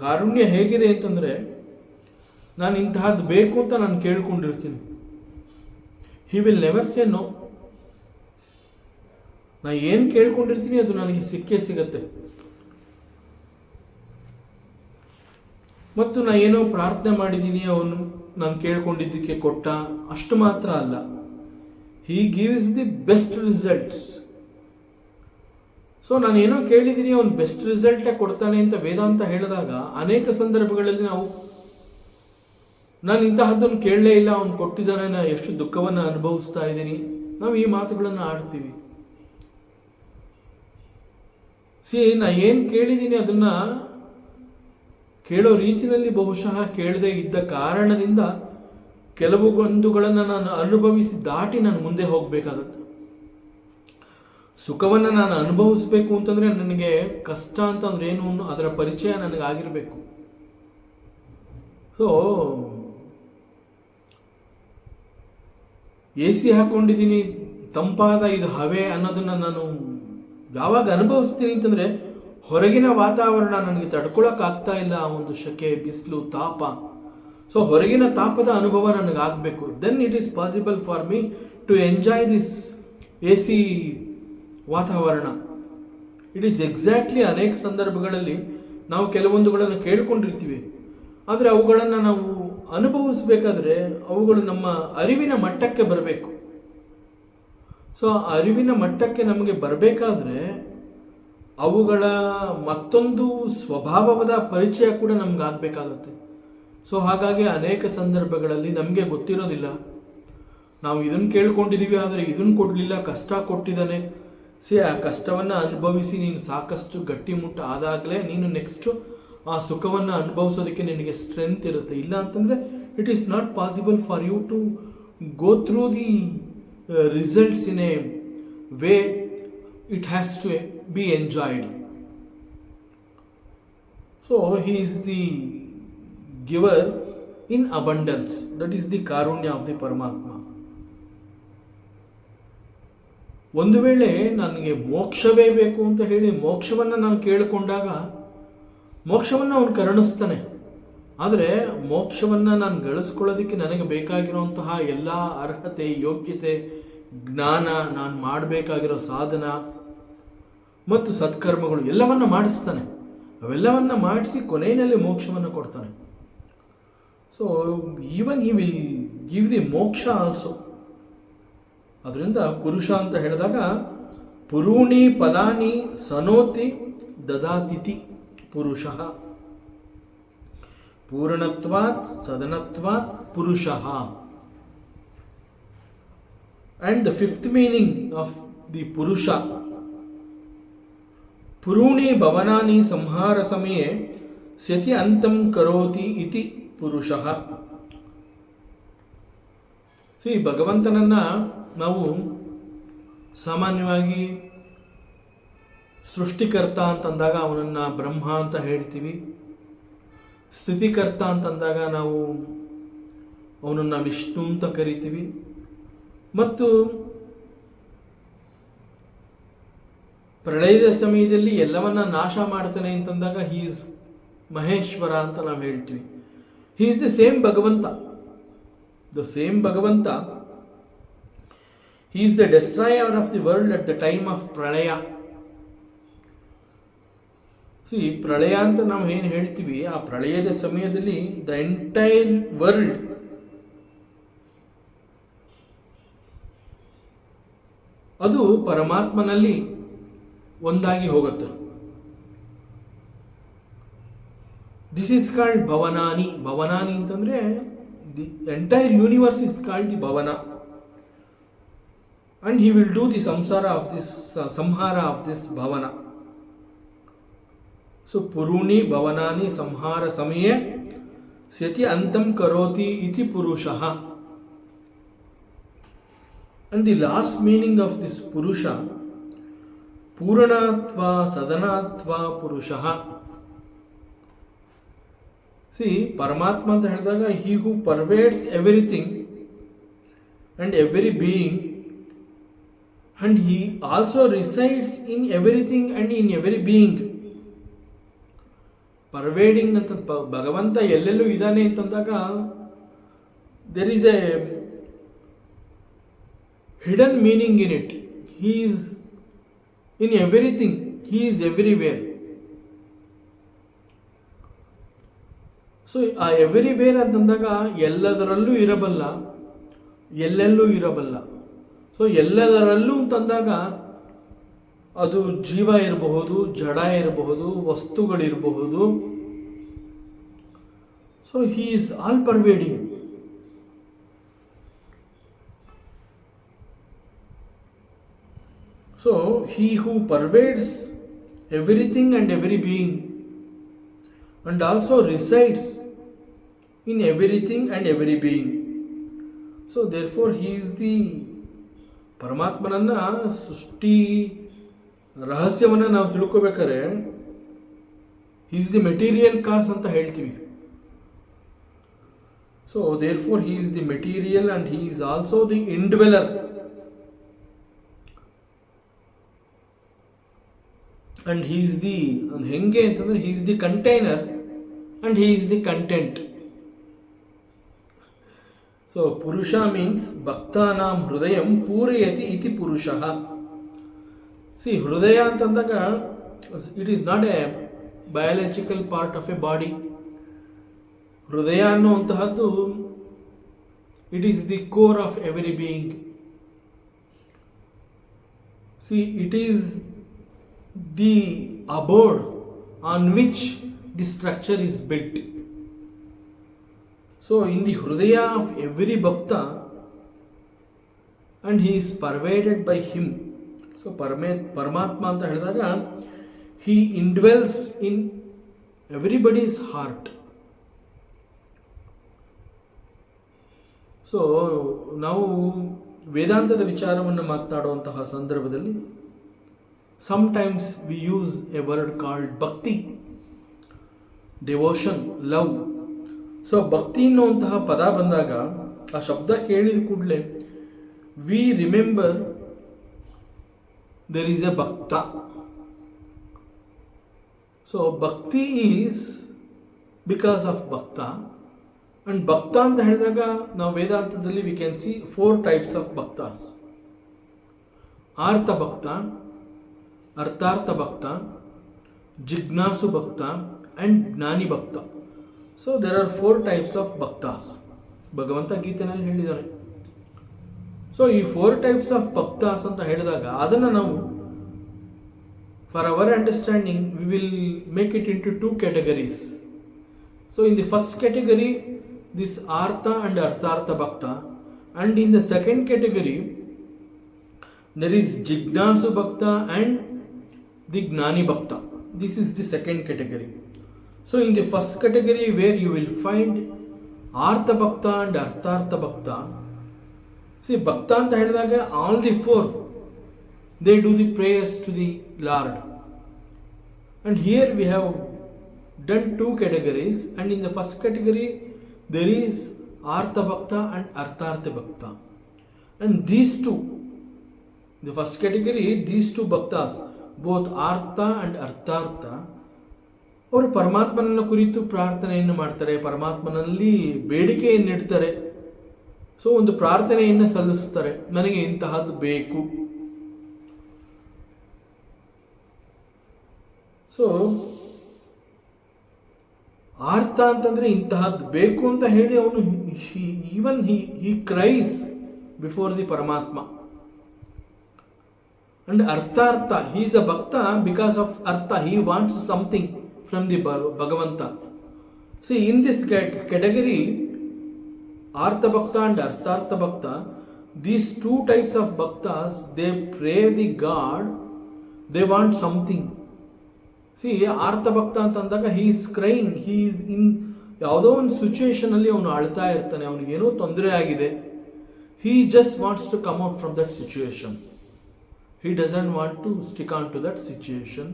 ಕಾರುಣ್ಯ ಹೇಗಿದೆ ಅಂತಂದರೆ, ನಾನು ಇಂತಹದ್ದು ಬೇಕು ಅಂತ ನಾನು ಕೇಳ್ಕೊಂಡಿರ್ತೀನಿ, he will never say no. ನಾ ಏನು ಕೇಳ್ಕೊಂಡಿರ್ತೀನಿ ಅದು ನನಗೆ ಸಿಕ್ಕೇ ಸಿಗತ್ತೆ. ಮತ್ತು ನಾ ಏನೋ ಪ್ರಾರ್ಥನೆ ಮಾಡಿದ್ದೀನಿ, ಅವನು ನಾನು ಕೇಳ್ಕೊಂಡಿದ್ದಕ್ಕೆ ಕೊಟ್ಟ, ಅಷ್ಟು ಮಾತ್ರ ಅಲ್ಲ, he gives the best results. So ನಾನು ಏನೋ ಕೇಳಿದ್ದೀನಿ, ಅವನು ಬೆಸ್ಟ್ ರಿಸಲ್ಟೇ ಕೊಡ್ತಾನೆ ಅಂತ ವೇದಾಂತ ಹೇಳಿದಾಗ ಅನೇಕ ಸಂದರ್ಭಗಳಲ್ಲಿ ನಾನು ಇಂತಹದ್ದನ್ನು ಕೇಳಲೇ ಇಲ್ಲ, ಅವನು ಕೊಟ್ಟಿದ್ದಾನೆ, ನಾನು ಎಷ್ಟು ದುಃಖವನ್ನು ಅನುಭವಿಸ್ತಾ ಇದ್ದೀನಿ, ನಾವು ಈ ಮಾತುಗಳನ್ನು ಆಡ್ತೀವಿ. ನಾ ಏನು ಕೇಳಿದ್ದೀನಿ ಅದನ್ನು ಕೇಳೋ ರೀತಿಯಲ್ಲಿ ಬಹುಶಃ ಕೇಳದೆ ಇದ್ದ ಕಾರಣದಿಂದ ಕೆಲವು ಗೊಂದುಗಳನ್ನು ನಾನು ಅನುಭವಿಸಿ ದಾಟಿ ನಾನು ಮುಂದೆ ಹೋಗಬೇಕಾಗತ್ತೆ. ಸುಖವನ್ನು ನಾನು ಅನುಭವಿಸ್ಬೇಕು ಅಂತಂದರೆ ನನಗೆ ಕಷ್ಟ ಅಂತಂದ್ರೆ ಏನು ಅದರ ಪರಿಚಯ ನನಗಾಗಿರಬೇಕು. ಸೊ ಎ ಸಿ ಹಾಕ್ಕೊಂಡಿದ್ದೀನಿ, ತಂಪಾದ ಇದು ಹವೆ ಅನ್ನೋದನ್ನು ನಾನು ಯಾವಾಗ ಅನುಭವಿಸ್ತೀನಿ ಅಂತಂದರೆ, ಹೊರಗಿನ ವಾತಾವರಣ ನನಗೆ ತಡ್ಕೊಳಕ್ಕಾಗ್ತಾ ಇಲ್ಲ, ಆ ಒಂದು ಶೆಕೆ, ಬಿಸಿಲು, ತಾಪ. ಸೊ ಹೊರಗಿನ ತಾಪದ ಅನುಭವ ನನಗಾಗಬೇಕು. Then it is possible for me to enjoy this A C ವಾತಾವರಣ. ಇಟ್ ಈಸ್ ಎಕ್ಸಾಕ್ಟ್ಲಿ ಅನೇಕ ಸಂದರ್ಭಗಳಲ್ಲಿ ನಾವು ಕೆಲವೊಂದುಗಳನ್ನು ಕೇಳ್ಕೊಂಡಿರ್ತೀವಿ, ಆದರೆ ಅವುಗಳನ್ನು ನಾವು ಅನುಭವಿಸ್ಬೇಕಾದ್ರೆ ಅವುಗಳು ನಮ್ಮ ಅರಿವಿನ ಮಟ್ಟಕ್ಕೆ ಬರಬೇಕು. ಸೊ ಅರಿವಿನ ಮಟ್ಟಕ್ಕೆ ನಮಗೆ ಬರಬೇಕಾದ್ರೆ ಅವುಗಳ ಮತ್ತೊಂದು ಸ್ವಭಾವದ ಪರಿಚಯ ಕೂಡ ನಮ್ಗೆ ಆಗಬೇಕಾಗುತ್ತೆ. ಸೊ ಹಾಗಾಗಿ ಅನೇಕ ಸಂದರ್ಭಗಳಲ್ಲಿ ನಮಗೆ ಗೊತ್ತಿರೋದಿಲ್ಲ, ನಾವು ಇದನ್ನು ಕೇಳ್ಕೊಂಡಿದ್ದೀವಿ ಆದರೆ ಇದನ್ನು ಕೊಡಲಿಲ್ಲ, ಕಷ್ಟ ಕೊಟ್ಟಿದ್ದಾನೆ. ಆ ಕಷ್ಟವನ್ನು ಅನುಭವಿಸಿ ನೀನು ಸಾಕಷ್ಟು ಗಟ್ಟಿಮುಟ್ಟು ಆದಾಗಲೇ ನೀನು ನೆಕ್ಸ್ಟು ಆ ಸುಖವನ್ನು ಅನುಭವಿಸೋದಕ್ಕೆ ನಿನಗೆ ಸ್ಟ್ರೆಂತ್ ಇರುತ್ತೆ. ಇಲ್ಲ ಅಂತಂದರೆ it is not possible for you to go through the results in a way it has to be enjoyed. So he is the giver in abundance. That is the karunya of the Paramatma. ಒಂದು ವೇಳೆ ನನಗೆ ಮೋಕ್ಷವೇ ಬೇಕು ಅಂತ ಹೇಳಿ ಮೋಕ್ಷವನ್ನು ನಾನು ಕೇಳಿಕೊಂಡಾಗ ಮೋಕ್ಷವನ್ನು ಅವನು ಕರುಣಿಸ್ತಾನೆ. ಆದರೆ ಮೋಕ್ಷವನ್ನು ನಾನು ಗಳಿಸ್ಕೊಳ್ಳೋದಕ್ಕೆ ನನಗೆ ಬೇಕಾಗಿರುವಂತಹ ಎಲ್ಲ ಅರ್ಹತೆ, ಯೋಗ್ಯತೆ, ಜ್ಞಾನ, ನಾನು ಮಾಡಬೇಕಾಗಿರೋ ಸಾಧನ ಮತ್ತು ಸತ್ಕರ್ಮಗಳು ಎಲ್ಲವನ್ನ ಮಾಡಿಸ್ತಾನೆ. ಅವೆಲ್ಲವನ್ನ ಮಾಡಿಸಿ ಕೊನೆಯಲ್ಲಿ ಮೋಕ್ಷವನ್ನು ಕೊಡ್ತಾನೆ. So even he will give the ಮೋಕ್ಷ ಆಲ್ಸೋ. ಅದರಿಂದ ಪುರುಷ ಅಂತ ಹೇಳಿದಾಗ ಪುರೂಣಿ ಪದಾನಿ ಸನೋತಿ ದದಾತಿತಿ ಪುರುಷ. ಪೂರ್ಣತ್ವಾತ್ ಸದನತ್ವಾತ್ ಪುರುಷಃ. And the fifth meaning of the Purusha, Puruni Bhavanani Samhara Samaye Syati Antam Karoti Iti Purushaha. See, ಭಗವಂತನನ್ನ ನಾವು ಸಾಮಾನ್ಯವಾಗಿ ಸೃಷ್ಟಿಕರ್ತ ಅಂತಂದಾಗ ಅವನನ್ನು ಬ್ರಹ್ಮ ಅಂತ ಹೇಳ್ತೀವಿ. ಸ್ಥಿತಿಕರ್ತ ಅಂತಂದಾಗ ನಾವು ಅವನನ್ನು ವಿಷ್ಣು ಅಂತ ಕರಿತೀವಿ. ಮತ್ತು ಪ್ರಳಯದ ಸಮಯದಲ್ಲಿ ಎಲ್ಲವನ್ನ ನಾಶ ಮಾಡ್ತಾನೆ ಅಂತಂದಾಗ ಹಿ ಈಸ್ ಮಹೇಶ್ವರ ಅಂತ ನಾವು ಹೇಳ್ತೀವಿ. ಹಿ ಈಸ್ ದಿ ಸೇಮ್ ಭಗವಂತ. ದ ಸೇಮ್ ಭಗವಂತ. He is the destroyer of the world at the time of ಪ್ರಳಯ. ಸಿ, ಪ್ರಳಯ ಅಂತ ನಾವು ಏನು ಹೇಳ್ತೀವಿ, ಆ ಪ್ರಳಯದ ಸಮಯದಲ್ಲಿ ದ ಎಂಟೈರ್ ವರ್ಲ್ಡ್ ಅದು ಪರಮಾತ್ಮನಲ್ಲಿ ಒಂದಾಗಿ ಹೋಗುತ್ತೆ. This is called bhavanani. ಭವನಾನಿ ಅಂತಂದ್ರೆ the entire universe is called the bhavana. And he will do the samhara of this bhavana. So ಪುರುಣಿ ಭವನಾನಿ ಸಂಹಾರ ಸಮಯೇ ಸ್ಯತಿ ಅಂತಂ ಕರೋತಿ ಇತಿ ಪುರುಷಃ. And the last meaning of this Purusha, Puranatva Sadanatva Purushaha. See, Paramatma anta ಹೇಳಿದಾಗ he who pervades everything and every being, and he also resides in everything and in every being. Pervading ಅಂತ ಭಗವಂತ ಎಲ್ಲೆಲ್ಲೂ ಇದ್ದಾನೆ ಅಂತಂದಾಗ there is a hidden meaning in it. He is in everything. He is everywhere. So ಆ everywhere ಅಂತಂದಾಗ ಎಲ್ಲದರಲ್ಲೂ ಇರಬಲ್ಲ, ಎಲ್ಲೆಲ್ಲೂ ಇರಬಲ್ಲ. So ಎಲ್ಲದರಲ್ಲೂ ಅಂತಂದಾಗ ಅದು ಜೀವ ಇರಬಹುದು, ಜಡ ಇರಬಹುದು, ವಸ್ತುಗಳಿರಬಹುದು. So he is all pervading. So, he who pervades everything and every being and also resides in everything and every being. So, therefore, he is the ಪರಮಾತ್ಮನನ್ನ ಸೃಷ್ಟಿ ರಹಸ್ಯವನ್ನು ನಾವು ತಿಳ್ಕೋಬೇಕಾದ್ರೆ he is the material cause ಅಂತ ಹೇಳ್ತೀವಿ. So, therefore, he is the material and he is also the indweller. And he is the ಹೆಂಗೆ ಅಂತಂದ್ರೆ he is the container and he is the content. So Purusha means ಭಕ್ತಾನಾಂ ಹೃದಯಂ ಪೂರಯತಿ ಇತಿ ಪುರುಷಃ. See, ಹೃದಯ ಅಂತಂದಾಗ it is not a biological part of a body. ಹೃದಯ ಅನ್ನುವಂತಹದ್ದು it is the core of every being. See, it is the abode on which the structure is built. So in the hridaya of every bhakta, and he is pervaded by him. So Paramatma anta ಹೇಳಿದಾಗ he indwells in everybody's heart. So ನಾವು ವೇದಾಂತದ ವಿಚಾರವನ್ನು ಮಾತನಾಡುವಂತಹ ಸಂದರ್ಭದಲ್ಲಿ sometimes we use a word called bhakti, devotion, love. So ಭಕ್ತಿ ಅನ್ನುವಂತಹ ಪದ ಬಂದಾಗ ಆ ಶಬ್ದ ಕೇಳಿದ ಕೂಡಲೇ we remember there is a bhakta. So bhakti is because of bhakta. And ಭಕ್ತ ಅಂತ ಹೇಳಿದಾಗ ನಾವು ವೇದಾಂತದಲ್ಲಿ we can see 4 types of bhaktas. ಆರ್ಥ ಭಕ್ತ, ಅರ್ಥಾರ್ಥ ಭಕ್ತ, ಜಿಜ್ಞಾಸು ಭಕ್ತ ಅಂಡ್ ಜ್ಞಾನಿ ಭಕ್ತ. So there are 4 types of bhaktas. ಭಗವಂತ ಗೀತೆನಲ್ಲಿ ಹೇಳಿದ್ದಾನೆ. ಸೊ ಈ 4 types ಆಫ್ ಭಕ್ತಾಸ್ ಅಂತ ಹೇಳಿದಾಗ ಅದನ್ನು ನಾವು for our understanding we will make it into 2 categories. So in the first category, this Artha and Arthartha Bhakta, and in the second category, there is Jignasu Bhakta and the Gnani Bhakta. This is the second category. So in the first category, where you will find Artha Bhakta and Arthartha Bhakta, see, Bhakta anta ಹೇಳಿದಾಗ all the four, they do the prayers to the Lord. And here we have done two categories, and in the first category there is Artha Bhakta and Arthartha Bhakta. And these two, the first category, these two Bhaktas, both Artha and Arthartha, ಅವರು ಪರಮಾತ್ಮನನ್ನ ಕುರಿತು ಪ್ರಾರ್ಥನೆಯನ್ನು ಮಾಡ್ತಾರೆ, ಪರಮಾತ್ಮನಲ್ಲಿ ಬೇಡಿಕೆಯನ್ನು ಇಡ್ತಾರೆ. So ಒಂದು ಪ್ರಾರ್ಥನೆಯನ್ನು ಸಲ್ಲಿಸ್ತಾರೆ, ನನಗೆ ಇಂತಹದ್ದು ಬೇಕು. ಸೊ ಆರ್ಥ ಅಂತಂದ್ರೆ ಇಂತಹದ್ದು ಬೇಕು ಅಂತ ಹೇಳಿ ಅವನು even he cries before the Paramatma. And Arthartha, he is a bhakta because of artha, he wants something from the Bhagavanta. See in this category, Artha Bhakta and Arthartha Bhakta, these two types of bhaktas, they pray the God, they want something. See, Artha Bhakta ಅಂತಂದಾಗ he is crying, he is in ಯಾವುದೋ ಒಂದು situation ಅಲ್ಲಿ ಅವನು ಅಳ್ತಾ ಇರ್ತಾನೆ, ಅವನಿಗೇನೋ ತೊಂದರೆ ಆಗಿದೆ. He just wants to come out from that situation. He doesn't want to stick on to that situation.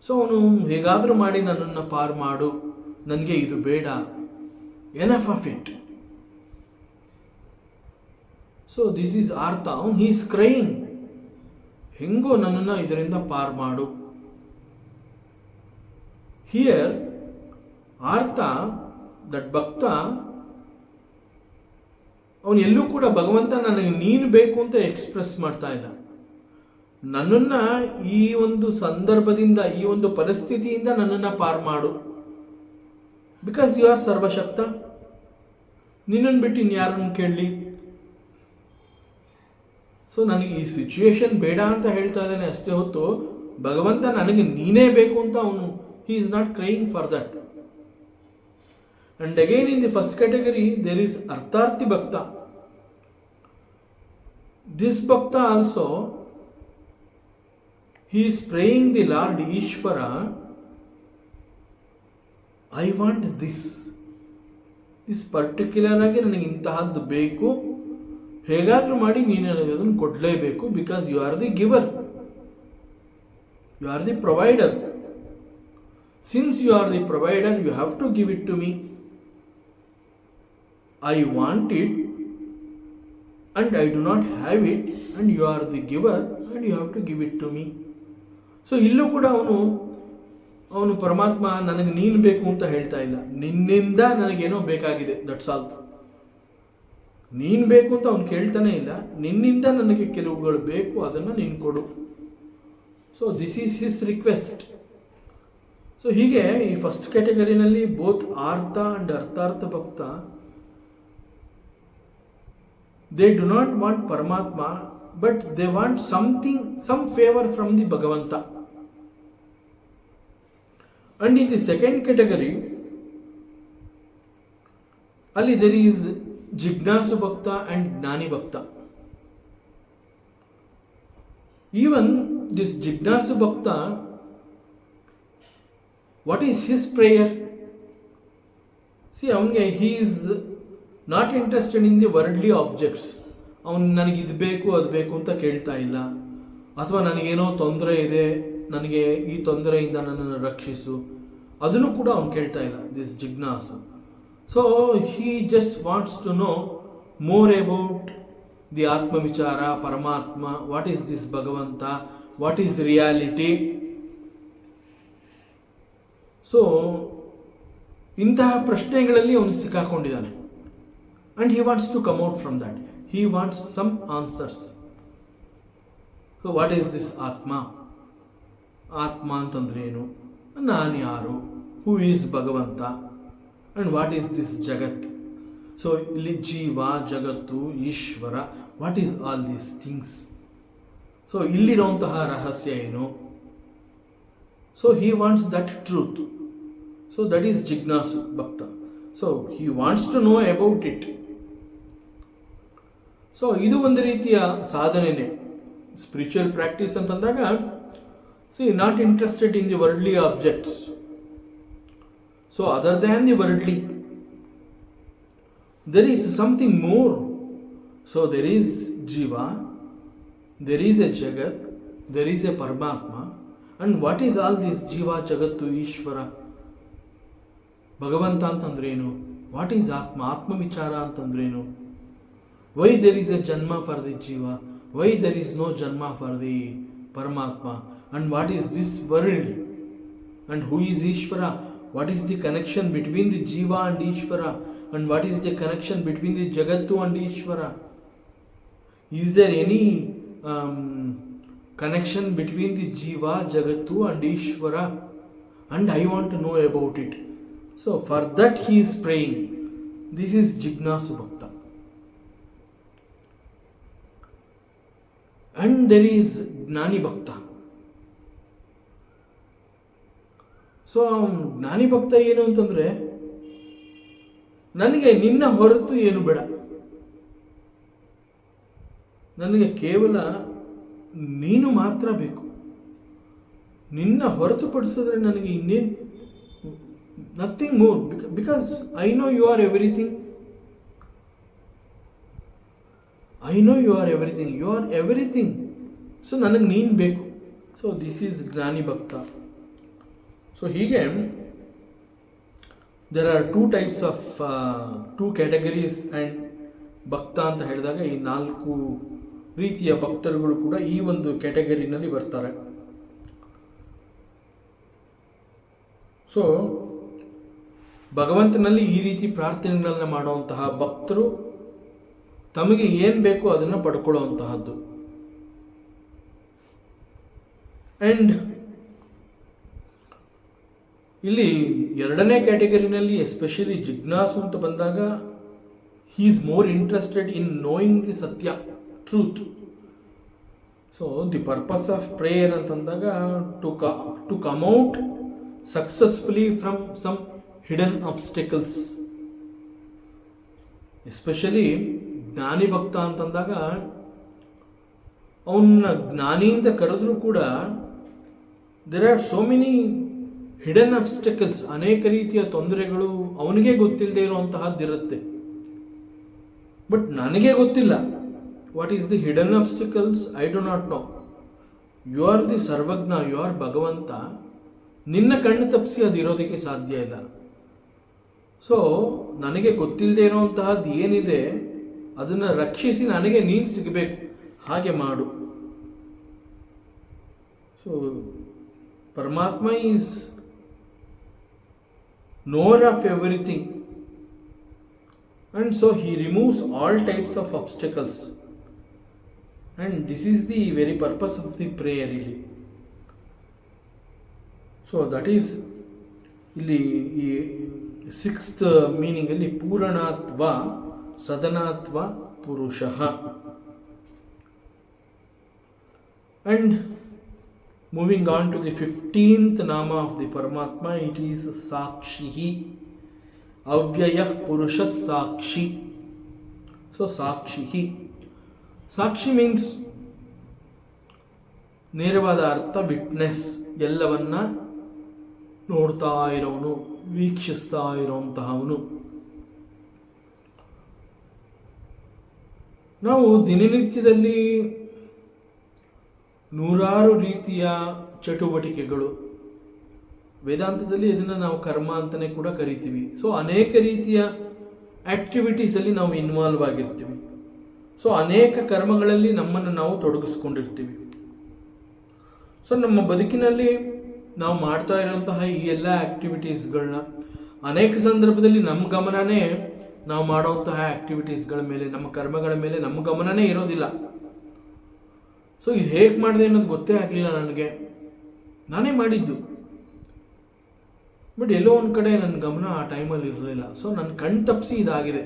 So ಅವನು ಹೇಗಾದರೂ ಮಾಡಿ ನನ್ನನ್ನು ಪಾರು ಮಾಡು, ನನಗೆ ಇದು ಬೇಡ, enough of it. So this is Aarta. ಅವನು ಹಿ ಈಸ್ ಕ್ರೈಯಿಂಗ್, ಹೆಂಗೋ ನನ್ನನ್ನು ಇದರಿಂದ ಪಾರು ಮಾಡು. ಹಿಯರ್ ಆರ್ಥ, ದಟ್ ಭಕ್ತ, ಅವನು ಎಲ್ಲೂ ಕೂಡ ಭಗವಂತ ನನಗೆ ನೀನು ಬೇಕು ಅಂತ ಎಕ್ಸ್ಪ್ರೆಸ್ ಮಾಡ್ತಾ ಇಲ್ಲ. ನನ್ನನ್ನು ಈ ಒಂದು ಸಂದರ್ಭದಿಂದ, ಈ ಒಂದು ಪರಿಸ್ಥಿತಿಯಿಂದ ನನ್ನನ್ನು ಪಾರು ಮಾಡು, ಬಿಕಾಸ್ ಯು ಆರ್ ಸರ್ವಶಕ್ತ, ನಿನ್ನನ್ನು ಬಿಟ್ಟು ಇನ್ಯಾರನ್ನು ಕೇಳಲಿ. ಸೊ ನನಗೆ ಈ ಸಿಚುವೇಶನ್ ಬೇಡ ಅಂತ ಹೇಳ್ತಾ ಇದ್ದಾನೆ ಅಷ್ಟೇ ಹೊತ್ತು, ಭಗವಂತ ನನಗೆ ನೀನೇ ಬೇಕು ಅಂತ ಅವನು he is not crying for that. And again in the first category there is Artharthi Bhakta. This Bhakta also, he is praying the Lord Ishvara, I want this particular ಆಗಿ ನನಗೆ ಇಂತಹದ್ದು ಬೇಕು, ಹೇಗಾದರೂ ಮಾಡಿ ನೀನು ನನಗೆ ಅದನ್ನು ಕೊಡಲೇಬೇಕು, because you are the giver, you are the provider. Since you are the provider, you have to give it to me. I want it and I do not have it, and you are the giver and you have to give it to me. So ಇಲ್ಲೂ ಕೂಡ ಅವನು ಪರಮಾತ್ಮ ನನಗೆ ನೀನು ಬೇಕು ಅಂತ ಹೇಳ್ತಾ ಇಲ್ಲ, ನಿನ್ನಿಂದ ನನಗೇನೋ ಬೇಕಾಗಿದೆ, ದಟ್ಸ್ ಆಲ್. ನೀನು ಬೇಕು ಅಂತ ಅವನು ಕೇಳ್ತಾನೆ ಇಲ್ಲ, ನಿನ್ನಿಂದ ನನಗೆ ಕೆಲವುಗಳು ಬೇಕು, ಅದನ್ನು ನೀನು ಕೊಡು. So this is his request. So ಹೀಗೆ ಈ ಫಸ್ಟ್ ಕ್ಯಾಟಗರಿನಲ್ಲಿ ಬೋತ್ ಆರ್ಥ ಅಂಡ್ ಅರ್ಥಾರ್ಥ ಭಕ್ತ, they do not want Paramatma, but they want something, some favor from the Bhagavanta. And in the second category, ali there is Jignasu Bhakta and Gnani Bhakta. Even this Jignasu Bhakta, what is his prayer? See, he is not interested in the worldly objects. ಅವನು ನನಗೆ ಇದು ಬೇಕು ಅದು ಬೇಕು ಅಂತ ಕೇಳ್ತಾ ಇಲ್ಲ, ಅಥವಾ ನನಗೇನೋ ತೊಂದರೆ ಇದೆ, ನನಗೆ ಈ ತೊಂದರೆಯಿಂದ ನನ್ನನ್ನು ರಕ್ಷಿಸು, ಅದನ್ನು ಕೂಡ ಅವನು ಕೇಳ್ತಾ ಇಲ್ಲ, this jijnasu. So he just wants to know more about the atma vichara, Paramatma, what is this Bhagavanta, what is reality. So ಇಂತಹ ಪ್ರಶ್ನೆಗಳಲ್ಲಿ ಅವನು ಸಿಕ್ಕಾಕೊಂಡಿದ್ದಾನೆ. And he wants to come out from that. He wants some answers. So what is this Atma? Atma ಅಂತಂದ್ರೆ ಏನು? ನಾನು ಯಾರು? Who is Bhagavanta? And what is this Jagat? So ಇಲ್ಲಿ ಜೀವ, ಜಗತ್ತು, Ishwara, what is all these things? So ಇಲ್ಲಿರುವಂತಹ ರಹಸ್ಯ ಏನು? So he wants that truth. So that is jijnasu bhakta. So he wants to know about it. So ಇದು ಒಂದು ರೀತಿಯ ಸಾಧನೆನೇ. ಸ್ಪಿರಿಚುವಲ್ ಪ್ರಾಕ್ಟೀಸ್ ಅಂತಂದಾಗ not interested in the worldly objects. So other than the worldly there is something more. So there is Jiva, there is a Jagat, there is a Paramatma. And what is all this Jiva, Jagattu, Ishvara? Bhagavanta antandrenu? What is Atma? Atma Vichara antandrenu? Why there is a Janma for the Jiva? Why there is no Janma for the Paramatma? And what is this world? And who is Ishvara? What is the connection between the Jiva and Ishvara? And what is the connection between the Jagattu and Ishvara? Is there any connection between the Jiva, Jagattu and Ishvara? And I want to know about it. So for that he is praying. This is Jignasu Bhakta. And there is Gnani Bhakta. So Gnani Bhakta ಏನು ಅಂತಂದರೆ, ನನಗೆ ನಿನ್ನ ಹೊರತು ಏನು ಬೇಡ, ನನಗೆ ಕೇವಲ ನೀನು ಮಾತ್ರ ಬೇಕು. ನಿನ್ನ ಹೊರತುಪಡಿಸಿದ್ರೆ ನನಗೆ ಇನ್ನೇನು, nothing more, because I know you are everything. I know you are everything, you are everything. So ನನಗೆ ನೀನು ಬೇಕು. ಸೊ ದಿಸ್ ಈಸ್ ಜ್ಞಾನಿ ಭಕ್ತ. ಸೊ ಹೀಗೆ there are two types of two categories and ಭಕ್ತ ಅಂತ ಹೇಳಿದಾಗ ಈ 4 ರೀತಿಯ ಭಕ್ತರುಗಳು ಕೂಡ ಈ ಒಂದು ಕ್ಯಾಟಗರಿನಲ್ಲಿ ಬರ್ತಾರೆ. ಸೊ ಭಗವಂತನಲ್ಲಿ ಈ ರೀತಿ ಪ್ರಾರ್ಥನೆಗಳನ್ನು ಮಾಡುವಂತಹ ಭಕ್ತರು ತಮಗೆ ಏನು ಬೇಕೋ ಅದನ್ನು ಪಡ್ಕೊಳ್ಳುವಂತಹದ್ದು. ಆ್ಯಂಡ್ ಇಲ್ಲಿ ಎರಡನೇ ಕ್ಯಾಟಗರಿನಲ್ಲಿ ಎಸ್ಪೆಷಲಿ ಜಿಜ್ಞಾಸು ಅಂತ ಬಂದಾಗ he is more interested in knowing the satya, truth. So the purpose of prayer ಅಂತಂದಾಗ to come out successfully from some hidden obstacles. Especially ಜ್ಞಾನಿ ಭಕ್ತ ಅಂತಂದಾಗ ಅವನ್ನ ಜ್ಞಾನಿ ಅಂತ ಕರೆದ್ರೂ ಕೂಡ there are so many hidden obstacles, ಅನೇಕ ರೀತಿಯ ತೊಂದರೆಗಳು ಅವನಿಗೆ ಗೊತ್ತಿಲ್ಲದೆ ಇರುವಂತಹದ್ದಿರುತ್ತೆ. ಬಟ್ ನನಗೆ ಗೊತ್ತಿಲ್ಲ what is the hidden obstacles, I do not know. You are the sarvajna, you are Bhagavanta. ನಿನ್ನ ಕಣ್ಣು ತಪ್ಪಿಸಿ ಅದು ಇರೋದಕ್ಕೆ ಸಾಧ್ಯ ಇಲ್ಲ. ಸೊ ನನಗೆ ಗೊತ್ತಿಲ್ಲದೆ ಇರುವಂತಹದ್ದು ಏನಿದೆ ಅದನ್ನು ರಕ್ಷಿಸಿ ನನಗೆ ನೀನು ಸಿಗಬೇಕು, ಹಾಗೆ ಮಾಡು. ಸೊ ಪರಮಾತ್ಮ is knower of everything, and so he removes all types of obstacles, and this is the very purpose of the prayer really. So that is ಇಲ್ಲಿ ಈ 6th meaning ಅಲ್ಲಿ ಪೂರಣಾತ್ವ ಸದನಾತ್ವ ಪುರುಷಃ. And moving on to the 15th nama of the Paramatma, it is Sakshihi, Avyayah Purushah Sakshi. So Sakshihi, Sakshi means ನೇರವಾದ ಅರ್ಥ witness, ಎಲ್ಲವನ್ನ ನೋಡ್ತಾ ಇರೋನು, ವೀಕ್ಷಿಸ್ತಾ ಇರೋಂತಹವನು. ನಾವು ದಿನನಿತ್ಯದಲ್ಲಿ ನೂರಾರು ರೀತಿಯ ಚಟುವಟಿಕೆಗಳು, ವೇದಾಂತದಲ್ಲಿ ಇದನ್ನು ನಾವು ಕರ್ಮ ಅಂತಲೇ ಕೂಡ ಕರಿತೀವಿ. ಸೊ ಅನೇಕ ರೀತಿಯ ಆ್ಯಕ್ಟಿವಿಟೀಸಲ್ಲಿ ನಾವು ಇನ್ವಾಲ್ವ್ ಆಗಿರ್ತೀವಿ. ಸೊ ಅನೇಕ ಕರ್ಮಗಳಲ್ಲಿ ನಮ್ಮನ್ನು ನಾವು ತೊಡಗಿಸ್ಕೊಂಡಿರ್ತೀವಿ. ಸೊ ನಮ್ಮ ಬದುಕಿನಲ್ಲಿ ನಾವು ಮಾಡ್ತಾ ಇರೋಂತಹ ಈ ಎಲ್ಲ ಆ್ಯಕ್ಟಿವಿಟೀಸ್ಗಳನ್ನ ಅನೇಕ ಸಂದರ್ಭದಲ್ಲಿ ನಮ್ಮ ಗಮನನೇ ನಾವು ಮಾಡುವಂತಹ ಆ್ಯಕ್ಟಿವಿಟೀಸ್ಗಳ ಮೇಲೆ, ನಮ್ಮ ಕರ್ಮಗಳ ಮೇಲೆ ನಮ್ಮ ಗಮನನೇ ಇರೋದಿಲ್ಲ. ಸೊ ಇದು ಹೇಗೆ ಮಾಡಿದೆ ಅನ್ನೋದು ಗೊತ್ತೇ ಆಗಲಿಲ್ಲ ನನಗೆ, ನಾನೇ ಮಾಡಿದ್ದು. ಬಟ್ ಎಲ್ಲೋ ಒಂದು ಕಡೆ ನನ್ನ ಗಮನ ಆ ಟೈಮಲ್ಲಿ ಇರಲಿಲ್ಲ. ಸೊ ನನ್ನ ಕಣ್ ತಪ್ಪಿಸಿ ಇದಾಗಿದೆ.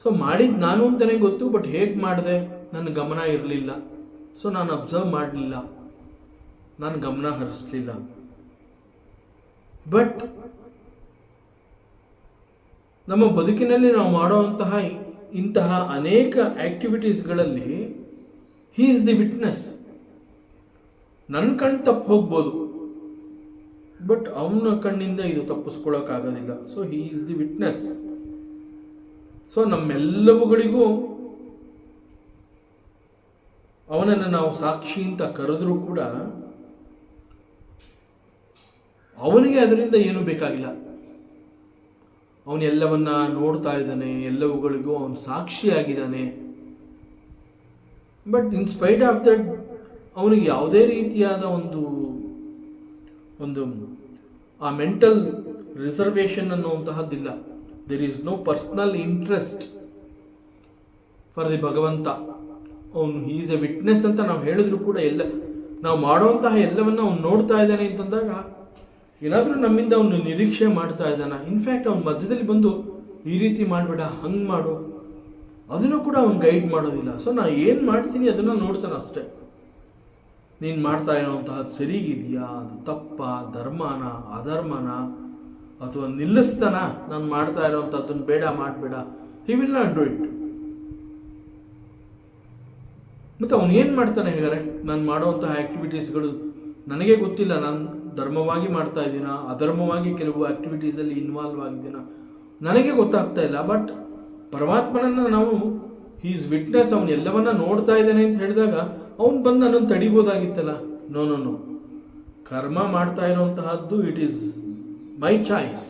ಸೊ ಮಾಡಿದ್ದು ನಾನು ಅಂತಲೇ ಗೊತ್ತು, ಬಟ್ ಹೇಗೆ ಮಾಡಿದೆ ನನ್ನ ಗಮನ ಇರಲಿಲ್ಲ. ಸೊ ನಾನು ಅಬ್ಸರ್ವ್ ಮಾಡಲಿಲ್ಲ, ನಾನು ಗಮನ ಹರಿಸಲಿಲ್ಲ. ಬಟ್ ನಮ್ಮ ಬದುಕಿನಲ್ಲಿ ನಾವು ಮಾಡುವಂತಹ ಇಂತಹ ಅನೇಕ ಆಕ್ಟಿವಿಟೀಸ್ಗಳಲ್ಲಿ ಹೀ ಈಸ್ ದಿ ವಿಟ್ನೆಸ್. ನನ್ನ ಕಣ್ಣು ತಪ್ಪು ಹೋಗ್ಬೋದು, ಬಟ್ ಅವನ ಕಣ್ಣಿಂದ ಇದು ತಪ್ಪಿಸ್ಕೊಳ್ಳೋಕ್ಕಾಗೋದಿಲ್ಲ. So he is the witness. So ನಮ್ಮೆಲ್ಲವುಗಳಿಗೂ ಅವನನ್ನು ನಾವು ಸಾಕ್ಷಿ ಅಂತ ಕರೆದರೂ ಕೂಡ ಅವನಿಗೆ ಅದರಿಂದ ಏನೂ ಬೇಕಾಗಿಲ್ಲ. ಅವನು ಎಲ್ಲವನ್ನ ನೋಡ್ತಾ ಇದ್ದಾನೆ, ಎಲ್ಲವುಗಳಿಗೂ ಅವನು ಸಾಕ್ಷಿಯಾಗಿದ್ದಾನೆ. But in spite of that ಅವನಿಗೆ ಯಾವುದೇ ರೀತಿಯಾದ ಒಂದು ಆ ಮೆಂಟಲ್ ರಿಸರ್ವೇಷನ್ ಅನ್ನುವಂತಹದ್ದಿಲ್ಲ. There is no personal interest for the Bhagavanta. ಅವನು ಹೀ ಈಸ್ ಎ ವಿಟ್ನೆಸ್ ಅಂತ ನಾವು ಹೇಳಿದ್ರು ಕೂಡ ನಾವು ಮಾಡುವಂತಹ ಎಲ್ಲವನ್ನ ಅವನು ನೋಡ್ತಾ ಇದ್ದಾನೆ ಅಂತಂದಾಗ ಏನಾದರೂ ನಮ್ಮಿಂದ ಅವನು ನಿರೀಕ್ಷೆ ಮಾಡ್ತಾ ಇದ್ದಾನ. ಇನ್ಫ್ಯಾಕ್ಟ್ ಅವನ ಮಧ್ಯದಲ್ಲಿ ಬಂದು ಈ ರೀತಿ ಮಾಡಬೇಡ, ಹಂಗೆ ಮಾಡು, ಅದನ್ನು ಕೂಡ ಅವನು ಗೈಡ್ ಮಾಡೋದಿಲ್ಲ. ಸೊ ನಾನು ಏನು ಮಾಡ್ತೀನಿ ಅದನ್ನು ನೋಡ್ತಾನೆ ಅಷ್ಟೆ. ನೀನು ಮಾಡ್ತಾ ಇರೋವಂತಹದ್ದು ಸರಿಗಿದೆಯಾ, ಅದು ತಪ್ಪ, ಧರ್ಮನ ಅಧರ್ಮನ, ಅಥವಾ ನಿಲ್ಲಿಸ್ತಾನ, ನಾನು ಮಾಡ್ತಾ ಇರೋವಂಥದ್ದನ್ನು ಬೇಡ ಮಾಡಬೇಡ, ಹಿ ವಿಲ್ ನಾಟ್ ಡೂ ಇಟ್. ಮತ್ತು ಅವನು ಏನು ಮಾಡ್ತಾನೆ ಹೇಗಾರೆ, ನಾನು ಮಾಡೋವಂತಹ ಆ್ಯಕ್ಟಿವಿಟೀಸ್ಗಳು ನನಗೆ ಗೊತ್ತಿಲ್ಲ, ನಾನು ಧರ್ಮವಾಗಿ ಮಾಡ್ತಾ ಇದ್ದೀನ, ಅಧರ್ಮವಾಗಿ ಕೆಲವು ಆ್ಯಕ್ಟಿವಿಟೀಸಲ್ಲಿ ಇನ್ವಾಲ್ವ್ ಆಗಿದ್ದೀನ, ನನಗೆ ಗೊತ್ತಾಗ್ತಾ ಇಲ್ಲ. ಬಟ್ ಪರಮಾತ್ಮನನ್ನು ನಾವು ಹೀ ಈಸ್ ವಿಟ್ನೆಸ್, ಅವನು ಎಲ್ಲವನ್ನ ನೋಡ್ತಾ ಇದ್ದಾನೆ ಅಂತ ಹೇಳಿದಾಗ ಅವನು ಬಂದು ನನ್ನನ್ನು ತಡಿಬೋದಾಗಿತ್ತಲ್ಲ. ನೋ ನೋ ನೋ, ಕರ್ಮ ಮಾಡ್ತಾ ಇರೋಂತಹದ್ದು it is my choice.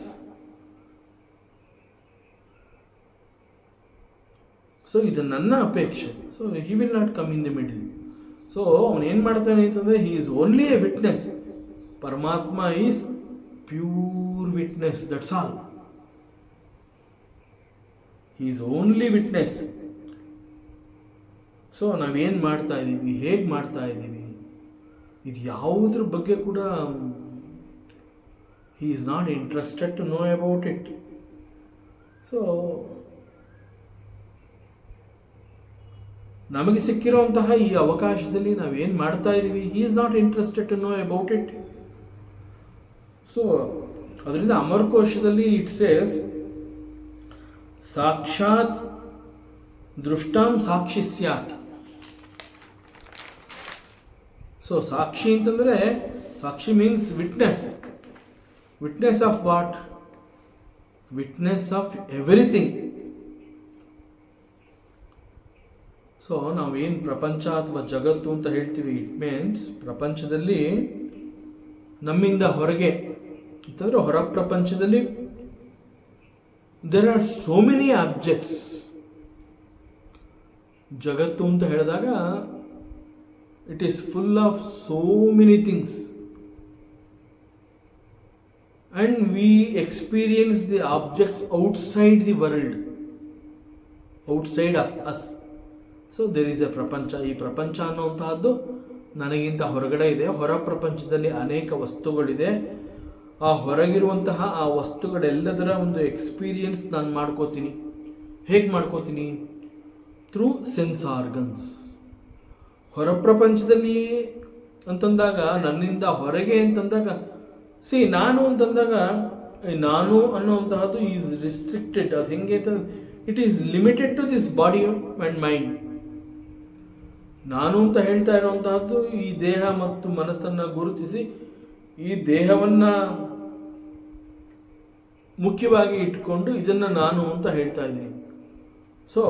So ಇದು ನನ್ನ ಅಪೇಕ್ಷೆ. So he will not come in the middle. So ಅವನು ಏನು ಮಾಡ್ತಾನೆ ಅಂತಂದರೆ he is only a witness. Paramatma is pure witness, that's all. He is only witness. So ನಾವೇನು ಮಾಡ್ತಾ ಇದ್ದೀವಿ, ಹೇಗೆ ಮಾಡ್ತಾ ಇದ್ದೀವಿ, ಇದು ಯಾವುದ್ರ ಬಗ್ಗೆ ಕೂಡ he is not interested to know about it. So ನಮಗೆ ಸಿಕ್ಕಿರುವಂತಹ ಈ ಅವಕಾಶದಲ್ಲಿ ನಾವೇನು ಮಾಡ್ತಾ ಇದ್ದೀವಿ, he is not interested to know about it. So ಅದರಿಂದ ಅಮರಕೋಶದಲ್ಲಿ ಇಟ್ ಸೇಸ್ ಸಾಕ್ಷಾತ್ ದೃಷ್ಟಾಂ ಸಾಕ್ಷಿ ಸ್ಯಾತ್. ಸೊ ಸಾಕ್ಷಿ ಅಂತಂದರೆ, sakshi means witness. Witness of what? Witness of everything. So ನಾವೇನು ಪ್ರಪಂಚ ಅಥವಾ ಜಗತ್ತು ಅಂತ ಹೇಳ್ತೀವಿ, ಇಟ್ ಮೀನ್ಸ್ ಪ್ರಪಂಚದಲ್ಲಿ ನಮ್ಮಿಂದ ಹೊರಗೆ ಅಂತಂದರೆ ಹೊರ ಪ್ರಪಂಚದಲ್ಲಿ there are so many objects. ಜಗತ್ತು ಅಂತ ಹೇಳಿದಾಗ it is full of so many things and we experience the objects outside the world, outside of us. So there is a ಪ್ರಪಂಚ. ಈ ಪ್ರಪಂಚ ಅನ್ನುವಂತಹದ್ದು ನನಗಿಂತ ಹೊರಗಡೆ ಇದೆ. ಹೊರ ಪ್ರಪಂಚದಲ್ಲಿ ಅನೇಕ ವಸ್ತುಗಳಿದೆ. ಆ ಹೊರಗಿರುವಂತಹ ಆ ವಸ್ತುಗಳೆಲ್ಲದರ ಒಂದು ಎಕ್ಸ್ಪೀರಿಯನ್ಸ್ ನಾನು ಮಾಡ್ಕೋತೀನಿ. ಹೇಗೆ ಮಾಡ್ಕೋತೀನಿ? Through sense organs. ಹೊರ ಪ್ರಪಂಚದಲ್ಲಿ ಅಂತಂದಾಗ, ನನ್ನಿಂದ ಹೊರಗೆ ಅಂತಂದಾಗ, ನಾನು ಅಂತಂದಾಗ ನಾನು ಅನ್ನುವಂತಹದ್ದು ಈಸ್ ರಿಸ್ಟ್ರಿಕ್ಟೆಡ್. ಅದು ಹೆಂಗೆ? It is limited to this body and mind. ನಾನು ಅಂತ ಹೇಳ್ತಾ ಇರುವಂತಹದ್ದು ಈ ದೇಹ ಮತ್ತು ಮನಸ್ಸನ್ನು ಗುರುತಿಸಿ ಈ ದೇಹವನ್ನು ಮುಖ್ಯವಾಗಿ ಇಟ್ಕೊಂಡು ಇದನ್ನು ನಾನು ಅಂತ ಹೇಳ್ತಾ ಇದ್ದೀನಿ. ಸೊ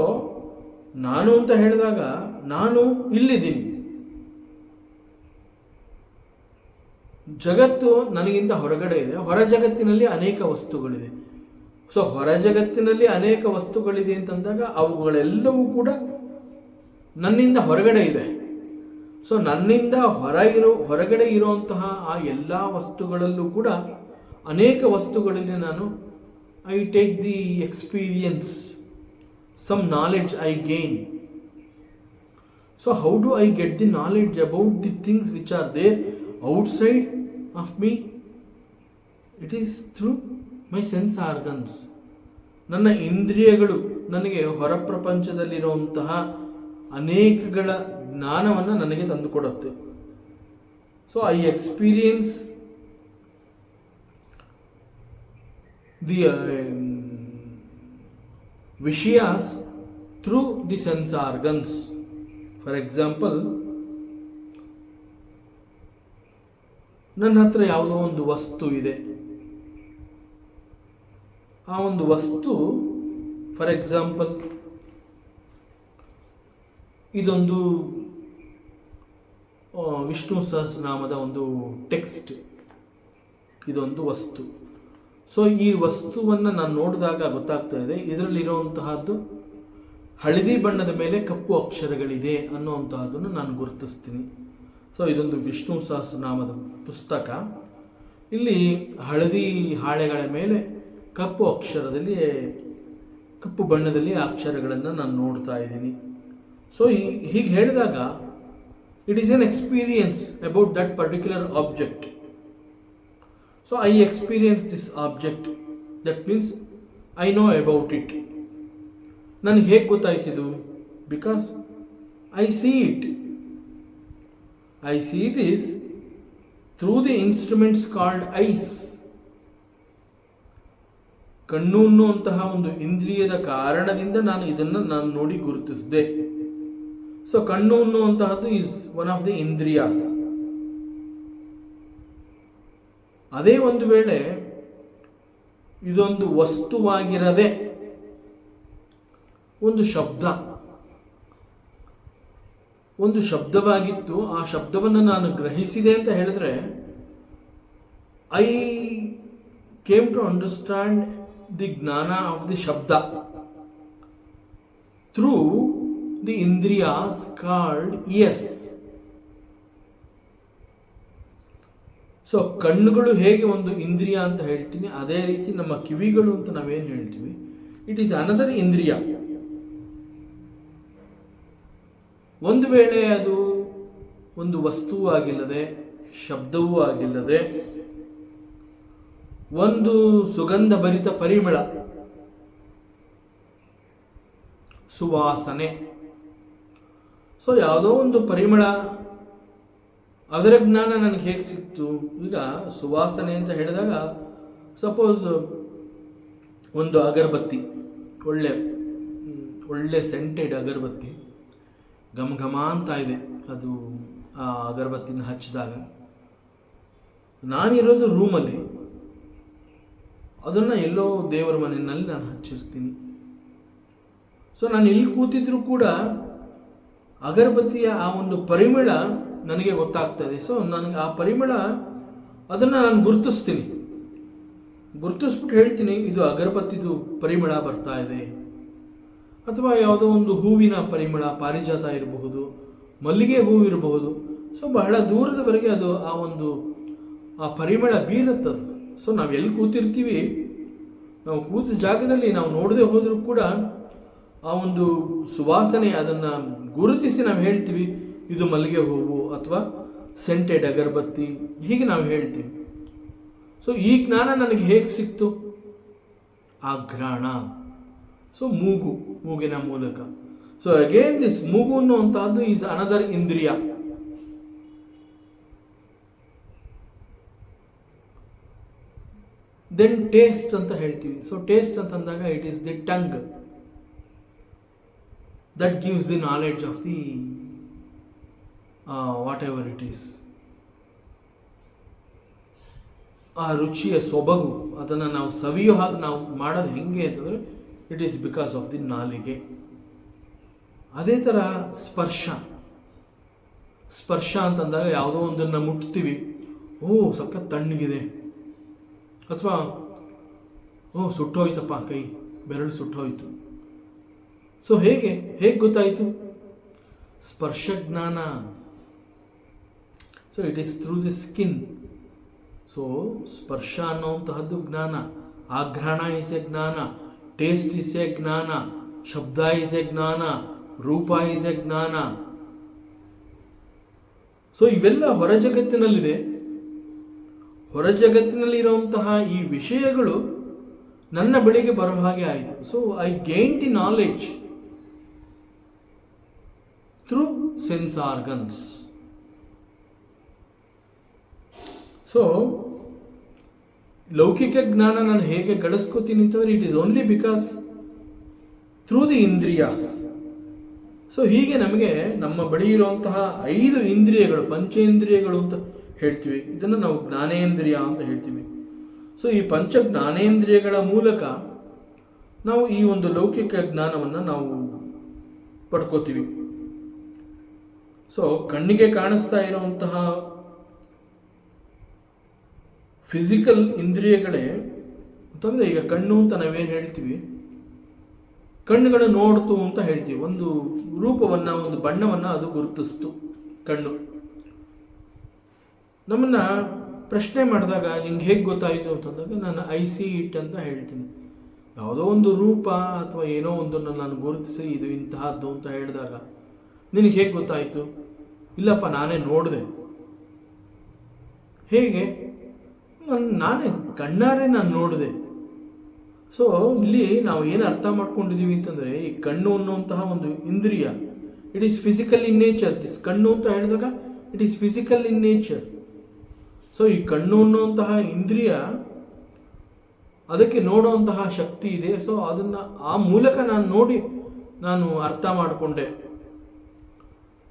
ನಾನು ಅಂತ ಹೇಳಿದಾಗ ನಾನು ಇಲ್ಲಿದ್ದೀನಿ. ಜಗತ್ತು ನನಗಿಂತ ಹೊರಗಡೆ ಇದೆ. ಹೊರ ಜಗತ್ತಿನಲ್ಲಿ ಅನೇಕ ವಸ್ತುಗಳಿದೆ. ಸೊ ಹೊರ ಜಗತ್ತಿನಲ್ಲಿ ಅನೇಕ ವಸ್ತುಗಳಿದೆ ಅಂತಂದಾಗ ಅವುಗಳೆಲ್ಲವೂ ಕೂಡ ನನ್ನಿಂದ ಹೊರಗಡೆ ಇದೆ. ಸೊ ನನ್ನಿಂದ ಹೊರಗಡೆ ಇರುವಂತಹ ಆ ಎಲ್ಲ ವಸ್ತುಗಳಲ್ಲೂ ಕೂಡ ಅನೇಕ ವಸ್ತುಗಳಲ್ಲಿ ನಾನು I take the experience, some knowledge I gain. So how do I get the knowledge about the things which are there outside of me? It is through my sense organs. ನನ್ನ ಇಂದ್ರಿಯಗಳು ನನಗೆ ಹೊರ ಪ್ರಪಂಚದಲ್ಲಿರುವಂತಹ ಅನೇಕಗಳ ಜ್ಞಾನವನ್ನು ನನಗೆ ತಂದುಕೊಡುತ್ತೆ. So I experience the Vishayas through the sense organs. For example, ನನ್ನ ಹತ್ರ ಯಾವುದೋ ಒಂದು ವಸ್ತು ಇದೆ. ಆ ಒಂದು ವಸ್ತು, ಫಾರ್ ಎಕ್ಸಾಂಪಲ್, ಇದೊಂದು ವಿಷ್ಣು ಸಹಸ್ರನಾಮದ ಒಂದು ಟೆಕ್ಸ್ಟ್, ಇದೊಂದು ವಸ್ತು. ಸೊ ಈ ವಸ್ತುವನ್ನು ನಾನು ನೋಡಿದಾಗ ಗೊತ್ತಾಗ್ತಾ ಇದೆ ಇದರಲ್ಲಿರುವಂತಹದ್ದು ಹಳದಿ ಬಣ್ಣದ ಮೇಲೆ ಕಪ್ಪು ಅಕ್ಷರಗಳಿದೆ ಅನ್ನುವಂತಹದ್ದನ್ನು ನಾನು ಗುರುತಿಸ್ತೀನಿ. ಸೊ ಇದೊಂದು ವಿಷ್ಣು ಸಹಸ್ರನಾಮದ ಪುಸ್ತಕ. ಇಲ್ಲಿ ಹಳದಿ ಹಾಳೆಗಳ ಮೇಲೆ ಕಪ್ಪು ಬಣ್ಣದಲ್ಲಿ ಅಕ್ಷರಗಳನ್ನು ನಾನು ನೋಡ್ತಾ ಇದ್ದೀನಿ. ಸೊ ಹೀಗೆ ಹೇಳಿದಾಗ it is an experience about that particular object. So I experience this object, that means I know about it. ನನಗೆ ಹೇಗೆ ಗೊತ್ತಾಯ್ತಿದು? Because I see it. I see this through the instruments called eyes. ಕಣ್ಣು ಅನ್ನುವಂತಹ ಒಂದು ಇಂದ್ರಿಯದ ಕಾರಣದಿಂದ ನಾನು ನೋಡಿ ಗುರುತಿಸಿದೆ. ಸೊ ಕಣ್ಣು ಅನ್ನುವಂತಹದ್ದು ಈಸ್ ಒನ್ ಆಫ್ ದಿ ಇಂದ್ರಿಯಾಸ್. ಅದೇ ಒಂದು ವೇಳೆ ಇದೊಂದು ವಸ್ತುವಾಗಿರದೆ ಒಂದು ಶಬ್ದವಾಗಿತ್ತು, ಆ ಶಬ್ದವನ್ನು ನಾನು ಗ್ರಹಿಸಿದೆ ಅಂತ ಹೇಳಿದ್ರೆ, I came to understand the jnana of the shabda through the indriyas called ears. So ಕಣ್ಣುಗಳು ಹೇಗೆ ಒಂದು ಇಂದ್ರಿಯ ಅಂತ ಹೇಳ್ತೀನಿ, ಅದೇ ರೀತಿ ನಮ್ಮ ಕಿವಿಗಳು ಅಂತ ನಾವೇನು ಹೇಳ್ತೀವಿ, ಇಟ್ ಈಸ್ ಅನದರ್ ಇಂದ್ರಿಯ. ಒಂದು ವೇಳೆ ಅದು ಒಂದು ವಸ್ತುವೂ ಆಗಿಲ್ಲದೆ, ಶಬ್ದವೂ ಆಗಿಲ್ಲದೆ, ಒಂದು ಸುಗಂಧ ಭರಿತ ಪರಿಮಳ, ಸುವಾಸನೆ, ಸೊ ಯಾವುದೋ ಒಂದು ಪರಿಮಳ, ಅದರ ಜ್ಞಾನ ನನಗೆ ಹೇಗೆ ಸಿಕ್ತು? ಈಗ ಸುವಾಸನೆ ಅಂತ ಹೇಳಿದಾಗ, ಸಪೋಸ್ ಒಂದು ಅಗರಬತ್ತಿ, ಒಳ್ಳೆ ಸೆಂಟೆಡ್ ಅಗರಬತ್ತಿ ಘಮ ಅಂತ ಇದೆ, ಅದು ಆ ಅಗರಬತ್ತಿನ ಹಚ್ಚಿದಾಗ. ನಾನಿರೋದು ರೂಮಲ್ಲಿ, ಅದನ್ನು ಎಲ್ಲೋ ದೇವರ ಮನೆಯಲ್ಲಿ ನಾನು ಹಚ್ಚಿರ್ತೀನಿ. ಸೊ ನಾನು ಇಲ್ಲಿ ಕೂತಿದ್ರು ಕೂಡ ಅಗರಬತ್ತಿಯ ಆ ಒಂದು ಪರಿಮಳ ನನಗೆ ಗೊತ್ತಾಗ್ತದೆ. ಸೊ ನನಗೆ ಆ ಪರಿಮಳ, ಅದನ್ನು ನಾನು ಗುರುತಿಸ್ಬಿಟ್ಟು ಹೇಳ್ತೀನಿ, ಇದು ಅಗರಬತ್ತಿದು ಪರಿಮಳ ಬರ್ತಾ ಇದೆ. ಅಥವಾ ಯಾವುದೋ ಒಂದು ಹೂವಿನ ಪರಿಮಳ, ಪಾರಿಜಾತ ಇರಬಹುದು, ಮಲ್ಲಿಗೆ ಹೂವು ಇರಬಹುದು. ಸೊ ಬಹಳ ದೂರದವರೆಗೆ ಅದು ಆ ಪರಿಮಳ ಬೀರುತ್ತದು. ಸೊ ನಾವು ಎಲ್ಲಿ ಕೂತಿರ್ತೀವಿ, ನಾವು ಕೂತ ಜಾಗದಲ್ಲಿ ನಾವು ನೋಡದೆ ಹೋದರೂ ಕೂಡ ಆ ಒಂದು ಸುವಾಸನೆ, ಅದನ್ನು ಗುರುತಿಸಿ ನಾವು ಹೇಳ್ತೀವಿ ಇದು ಮಲ್ಲಿಗೆ ಹೂವು ಅಥವಾ ಸೆಂಟೆಡ್ ಅಗರಬತ್ತಿ, ಹೀಗೆ ನಾವು ಹೇಳ್ತೀವಿ. ಸೊ ಈ ಜ್ಞಾನ ನನಗೆ ಹೇಗೆ ಸಿಕ್ತು? ಆ ಘ್ರಾಣ. ಸೊ ಮೂಗಿನ ಮೂಲಕ. ಸೊ ಅಗೇನ್ ದಿಸ್ ಮೂಗು ಅನ್ನುವಂತಹದ್ದು ಈಸ್ ಅನದರ್ ಇಂದ್ರಿಯ. ದೆನ್ ಟೇಸ್ಟ್ ಅಂತ ಹೇಳ್ತೀವಿ. ಸೊ ಟೇಸ್ಟ್ ಅಂತಂದಾಗ it is the tongue that gives the knowledge of the what ever it is. ಆ ರುಚಿಯ ಸೊಬಗು, ಅದನ್ನು ನಾವು ಸವಿಯೋ ಹಾಗೆ ನಾವು ಮಾಡೋದು ಹೆಂಗೆ ಅಂತಂದರೆ, it is because of the ನಾಲಿಗೆ. ಅದೇ ಥರ ಸ್ಪರ್ಶ ಅಂತಂದಾಗ ಯಾವುದೋ ಒಂದನ್ನು ಮುಟ್ತೀವಿ, ಸಖತ್ ತಣ್ಣಗಿದೆ, ಅಥವಾ ಸುಟ್ಟೋಯ್ತಪ್ಪ ಕೈ, ಬೆರಳು ಸುಟ್ಟೋಯ್ತು. ಸೊ ಹೇಗೆ ಗೊತ್ತಾಯಿತು? ಸ್ಪರ್ಶ ಜ್ಞಾನ. So it is through the skin. So ಸ್ಪರ್ಶ ಅನ್ನುವಂತಹದ್ದು ಜ್ಞಾನ. ಆಘ್ರಾಣ ಇಸ್ ಎ ಜ್ಞಾನ, ಟೇಸ್ಟ್ ಇಸ್ ಎ ಜ್ಞಾನ, ಶಬ್ದ ಇಸ್ ಎ ಜ್ಞಾನ, ರೂಪ ಇಸ್ ಎ ಜ್ಞಾನ. ಸೊ ಇವೆಲ್ಲ ಹೊರ ಜಗತ್ತಿನಲ್ಲಿದೆ. ಹೊರ ಜಗತ್ತಿನಲ್ಲಿರುವಂತಹ ಈ ವಿಷಯಗಳು ನನ್ನ ಬಳಿಗೆ ಬರೋ ಹಾಗೆ ಆಯಿತು. So I gain the knowledge through sense organs. So ಲೌಕಿಕ ಜ್ಞಾನ ನಾನು ಹೇಗೆ ಗಳಿಸ್ಕೋತೀನಿ ಅಂತಂದರೆ it is only because through the indriyas. So ಹೀಗೆ ನಮಗೆ ನಮ್ಮ ಬಳಿ ಇರುವಂತಹ 5 ಇಂದ್ರಿಯಗಳು, ಪಂಚೇಂದ್ರಿಯಗಳು ಅಂತ ಹೇಳ್ತೀವಿ, ಇದನ್ನು ನಾವು ಜ್ಞಾನೇಂದ್ರಿಯ ಅಂತ ಹೇಳ್ತೀವಿ. ಸೊ ಈ ಪಂಚ ಜ್ಞಾನೇಂದ್ರಿಯಗಳ ಮೂಲಕ ನಾವು ಈ ಒಂದು ಲೌಕಿಕ ಜ್ಞಾನವನ್ನು ನಾವು ಪಡ್ಕೋತೀವಿ. ಸೊ ಕಣ್ಣಿಗೆ ಕಾಣಿಸ್ತಾ ಇರುವಂತಹ ಫಿಸಿಕಲ್ ಇಂದ್ರಿಯಗಳೇ ಅಂತಂದರೆ, ಈಗ ಕಣ್ಣು ಅಂತ ನಾವೇನು ಹೇಳ್ತೀವಿ, ಕಣ್ಣುಗಳು ನೋಡ್ತು ಅಂತ ಹೇಳ್ತೀವಿ. ಒಂದು ರೂಪವನ್ನು, ಒಂದು ಬಣ್ಣವನ್ನು ಅದು ಗುರುತಿಸ್ತು ಕಣ್ಣು. ನಮ್ಮನ್ನು ಪ್ರಶ್ನೆ ಮಾಡಿದಾಗ ನಿಂಗೆ ಹೇಗೆ ಗೊತ್ತಾಯಿತು ಅಂತಂದಾಗ ನಾನು ಐ ಸಿ ಇಟ್ ಅಂತ ಹೇಳ್ತೀನಿ. ಯಾವುದೋ ಒಂದು ರೂಪ ಅಥವಾ ಏನೋ ಒಂದನ್ನು ನಾನು ಗುರುತಿಸಿ ಇದು ಇಂತಹದ್ದು ಅಂತ ಹೇಳಿದಾಗ ನಿನಗೆ ಹೇಗೆ ಗೊತ್ತಾಯಿತು? ಇಲ್ಲಪ್ಪ ನಾನೇ ನೋಡಿದೆ. ಹೇಗೆ? ನಾನೇ ಕಣ್ಣಾರೆ ನಾನು ನೋಡಿದೆ. ಸೊ ಇಲ್ಲಿ ನಾವು ಏನು ಅರ್ಥ ಮಾಡ್ಕೊಂಡಿದ್ದೀವಿ ಅಂತಂದರೆ, ಈ ಕಣ್ಣು ಅನ್ನುವಂತಹ ಒಂದು ಇಂದ್ರಿಯ it is physical in nature. This ಕಣ್ಣು ಅಂತ ಹೇಳಿದಾಗ it is physical in nature. So ಈ ಕಣ್ಣು ಅನ್ನುವಂತಹ ಇಂದ್ರಿಯ ಅದಕ್ಕೆ ನೋಡುವಂತಹ ಶಕ್ತಿ ಇದೆ. ಸೊ ಅದನ್ನು ಆ ಮೂಲಕ ನಾನು ನೋಡಿ ನಾನು ಅರ್ಥ ಮಾಡಿಕೊಂಡೆ.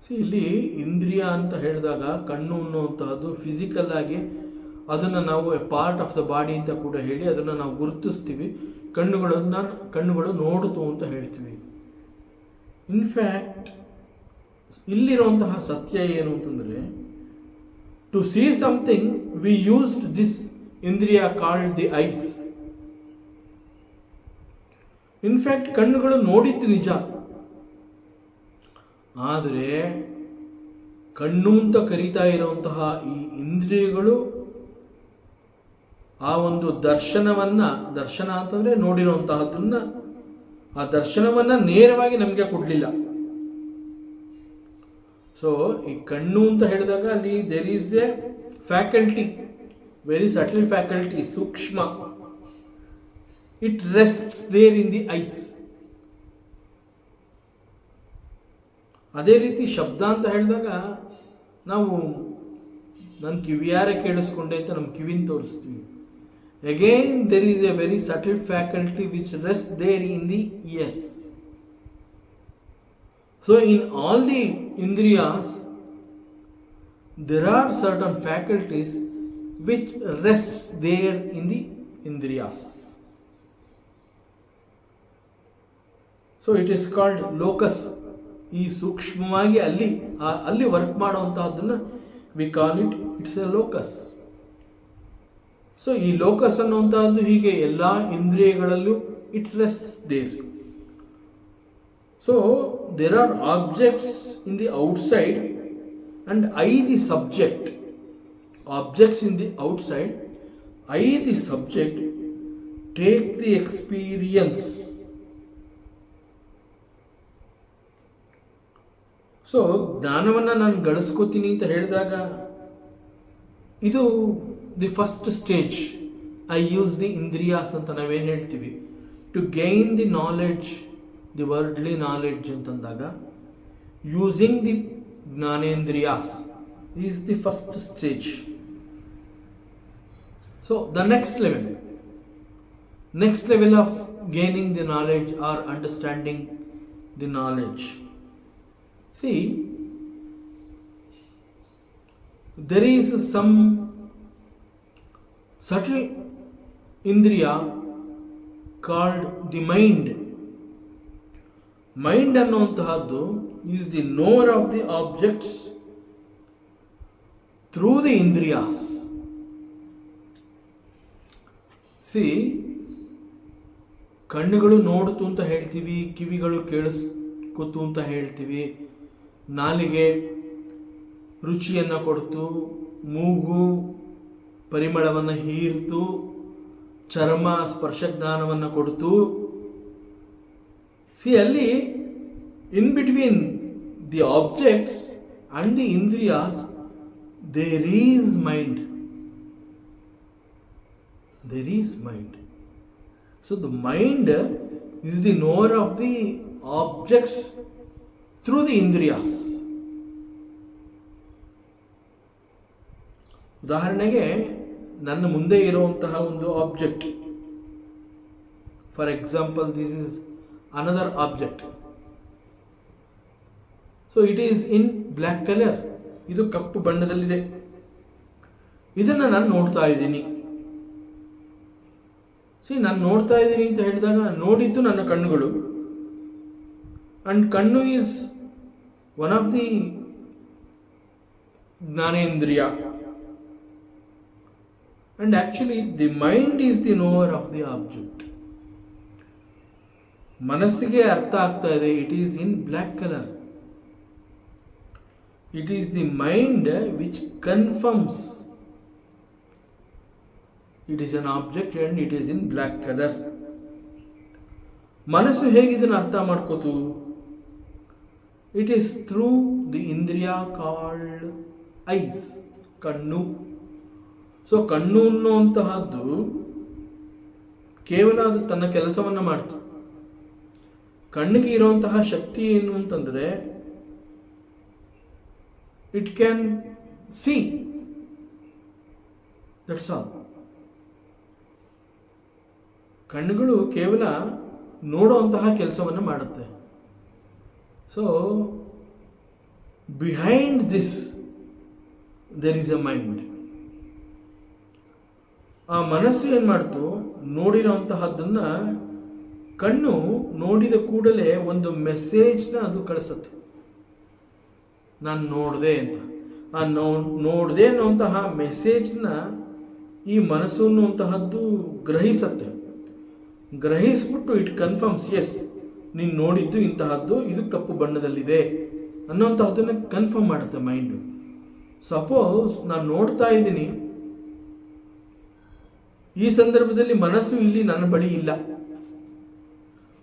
ಸೊ ಇಲ್ಲಿ ಇಂದ್ರಿಯ ಅಂತ ಹೇಳಿದಾಗ ಕಣ್ಣು ಅನ್ನುವಂತಹದ್ದು ಫಿಸಿಕಲ್ ಆಗಿ ಅದನ್ನು ನಾವು A part of the body ಅಂತ ಕೂಡ ಹೇಳಿ ಅದನ್ನು ನಾವು ಗುರುತಿಸ್ತೀವಿ. ಕಣ್ಣುಗಳು ನೋಡಿತು ಅಂತ ಹೇಳ್ತೀವಿ. ಇನ್ಫ್ಯಾಕ್ಟ್ ಇಲ್ಲಿರುವಂತಹ ಸತ್ಯ ಏನು ಅಂತಂದರೆ, to see something we used this ಇಂದ್ರಿಯ ಕಾಲ್ಡ್ ದಿ ಐಸ್. ಇನ್ಫ್ಯಾಕ್ಟ್ ಕಣ್ಣುಗಳು ನೋಡಿದ್ದು ನಿಜ, ಆದರೆ ಕಣ್ಣು ಅಂತ ಕರೀತಾ ಇರುವಂತಹ ಈ ಇಂದ್ರಿಯಗಳು ಆ ಒಂದು ದರ್ಶನ ಅಂತಂದರೆ ನೋಡಿರುವಂತಹದನ್ನ, ಆ ದರ್ಶನವನ್ನು ನೇರವಾಗಿ ನಮಗೆ ಕೊಡಲಿಲ್ಲ. ಸೊ ಈ ಕಣ್ಣು ಅಂತ ಹೇಳಿದಾಗ ಅಲ್ಲಿ there is a faculty, very subtle faculty, sukshma. It rests there in the eyes. ಅದೇ ರೀತಿ ಶಬ್ದ ಅಂತ ಹೇಳಿದಾಗ ನಾವು ನನ್ನ ಕಿವಿಯಾರೆ ಕೇಳಿಸ್ಕೊಂಡೆ ಅಂತ ನಮ್ಮ ಕಿವಿನ ತೋರಿಸ್ತೀವಿ. Again, there is a very subtle faculty which rests there in the ears. So, in all the indriyas, there are certain faculties which rests there in the indriyas. So, it is called locus. ಈ ಸೂಕ್ಷ್ಮವಾಗಿ ಅಲ್ಲಿ work ಮಾಡುವಂತಹದ್ದನ್ನು we call it's a locus. So ಈ locus ಅನ್ನುವಂತಹದ್ದು ಹೀಗೆ ಎಲ್ಲ ಇಂದ್ರಿಯಗಳಲ್ಲೂ it rests there. So there are objects in the outside and I the subject. Objects in the outside, I the subject, take the experience. So ಜ್ಞಾನವನ್ನು ನಾನು ಗಳಿಸ್ಕೋತೀನಿ ಅಂತ ಹೇಳಿದಾಗ ಇದು the first stage. I use the indriyas ಅಂತ ನಾವೇನು ಹೇಳ್ತೀವಿ, to gain the knowledge, the worldly knowledge ಅಂತಂದಾಗ using the ಜ್ಞಾನೇಂದ್ರಿಯಾಸ್ is the first stage. So the next level of gaining the knowledge or understanding the knowledge. See, there is some subtle indriya called the mind. Mind ಅನ್ನುವಂತಹದ್ದು is the knower of the objects through the indriyas. See, ಕಣ್ಣುಗಳು ನೋಡ್ತು ಅಂತ ಹೇಳ್ತೀವಿ, ಕಿವಿಗಳು ಕೇಳಿಸ್ಕೊತು ಅಂತ ಹೇಳ್ತೀವಿ, ನಾಲಿಗೆ ರುಚಿಯನ್ನು ಕೊಡ್ತು, ಮೂಗು ಪರಿಮಳವನ್ನು ಹೀರ್ತು, ಚರ್ಮ ಸ್ಪರ್ಶ ಜ್ಞಾನವನ್ನು ಕೊಡ್ತು. ಅಲ್ಲಿ in between the objects and the indriyas there is mind. So the mind is the knower of the objects through the indriyas. ಉದಾಹರಣೆಗೆ ನನ್ನ ಮುಂದೆ ಇರುವಂತಹ ಒಂದು object. For example, this is another object. So it is in black colour. ಇದು ಕಪ್ಪು ಬಣ್ಣದಲ್ಲಿದೆ. ಇದನ್ನು ನಾನು ನೋಡ್ತಾ ಇದ್ದೀನಿ. ನಾನು ನೋಡ್ತಾ ಇದ್ದೀನಿ ಅಂತ ಹೇಳಿದಾಗ ನೋಡಿದ್ದು ನನ್ನ ಕಣ್ಣುಗಳು. And kannu is one of the jnanendriya. And actually the mind is the knower of the object. ಮನಸ್ಸಿಗೆ ಅರ್ಥ ಆಗ್ತಾ ಇದೆ, it is in black colour. It is the mind which confirms it is an object and it is in black color. ಮನಸ್ಸು ಹೇಗೆ ಇದನ್ನು ಅರ್ಥ ಮಾಡ್ಕೋತು? It is through the ಇಂದ್ರಿಯ called ice, ಕಣ್ಣು. ಸೊ ಕಣ್ಣು ಅನ್ನುವಂತಹದ್ದು ಕೇವಲ ಅದು ತನ್ನ ಕೆಲಸವನ್ನು ಮಾಡ್ತು. ಕಣ್ಣಿಗೆ ಇರುವಂತಹ ಶಕ್ತಿ ಏನು ಅಂತಂದರೆ, it can see, that's all. ಕಣ್ಣುಗಳು ಕೇವಲ ನೋಡುವಂತಹ ಕೆಲಸವನ್ನು ಮಾಡುತ್ತೆ. So behind this there is a mind. ಆ ಮನಸ್ಸು ಏನು ಮಾಡ್ತು, ನೋಡಿರೋಂತಹದ್ದನ್ನು ಕಣ್ಣು ನೋಡಿದ ಕೂಡಲೇ ಒಂದು ಮೆಸೇಜ್ನ ಅದು ಕಳಿಸುತ್ತೆ, ನಾನು ನೋಡಿದೆ ಅಂತ. ಆ ನೋಡಿದೆ ಅನ್ನುವಂತಹ ಮೆಸೇಜ್ನ ಈ ಮನಸ್ಸು ಅನ್ನುವಂತಹದ್ದು ಗ್ರಹಿಸತ್ತೆ. ಗ್ರಹಿಸ್ಬಿಟ್ಟು ಇಟ್ ಕನ್ಫರ್ಮ್ಸ್, ಎಸ್ ನೀನು ನೋಡಿದ್ದು ಇಂತಹದ್ದು, ಇದು ಕಪ್ಪು ಬಣ್ಣದಲ್ಲಿದೆ ಅನ್ನೋಂತಹದ್ದನ್ನು ಕನ್ಫರ್ಮ್ ಮಾಡುತ್ತೆ ಮೈಂಡು. ಸಪೋಸ್ ನಾನು ನೋಡ್ತಾ ಇದ್ದೀನಿ, ಈ ಸಂದರ್ಭದಲ್ಲಿ ಮನಸ್ಸು ಇಲ್ಲಿ ನನ್ನ ಬಳಿ ಇಲ್ಲ.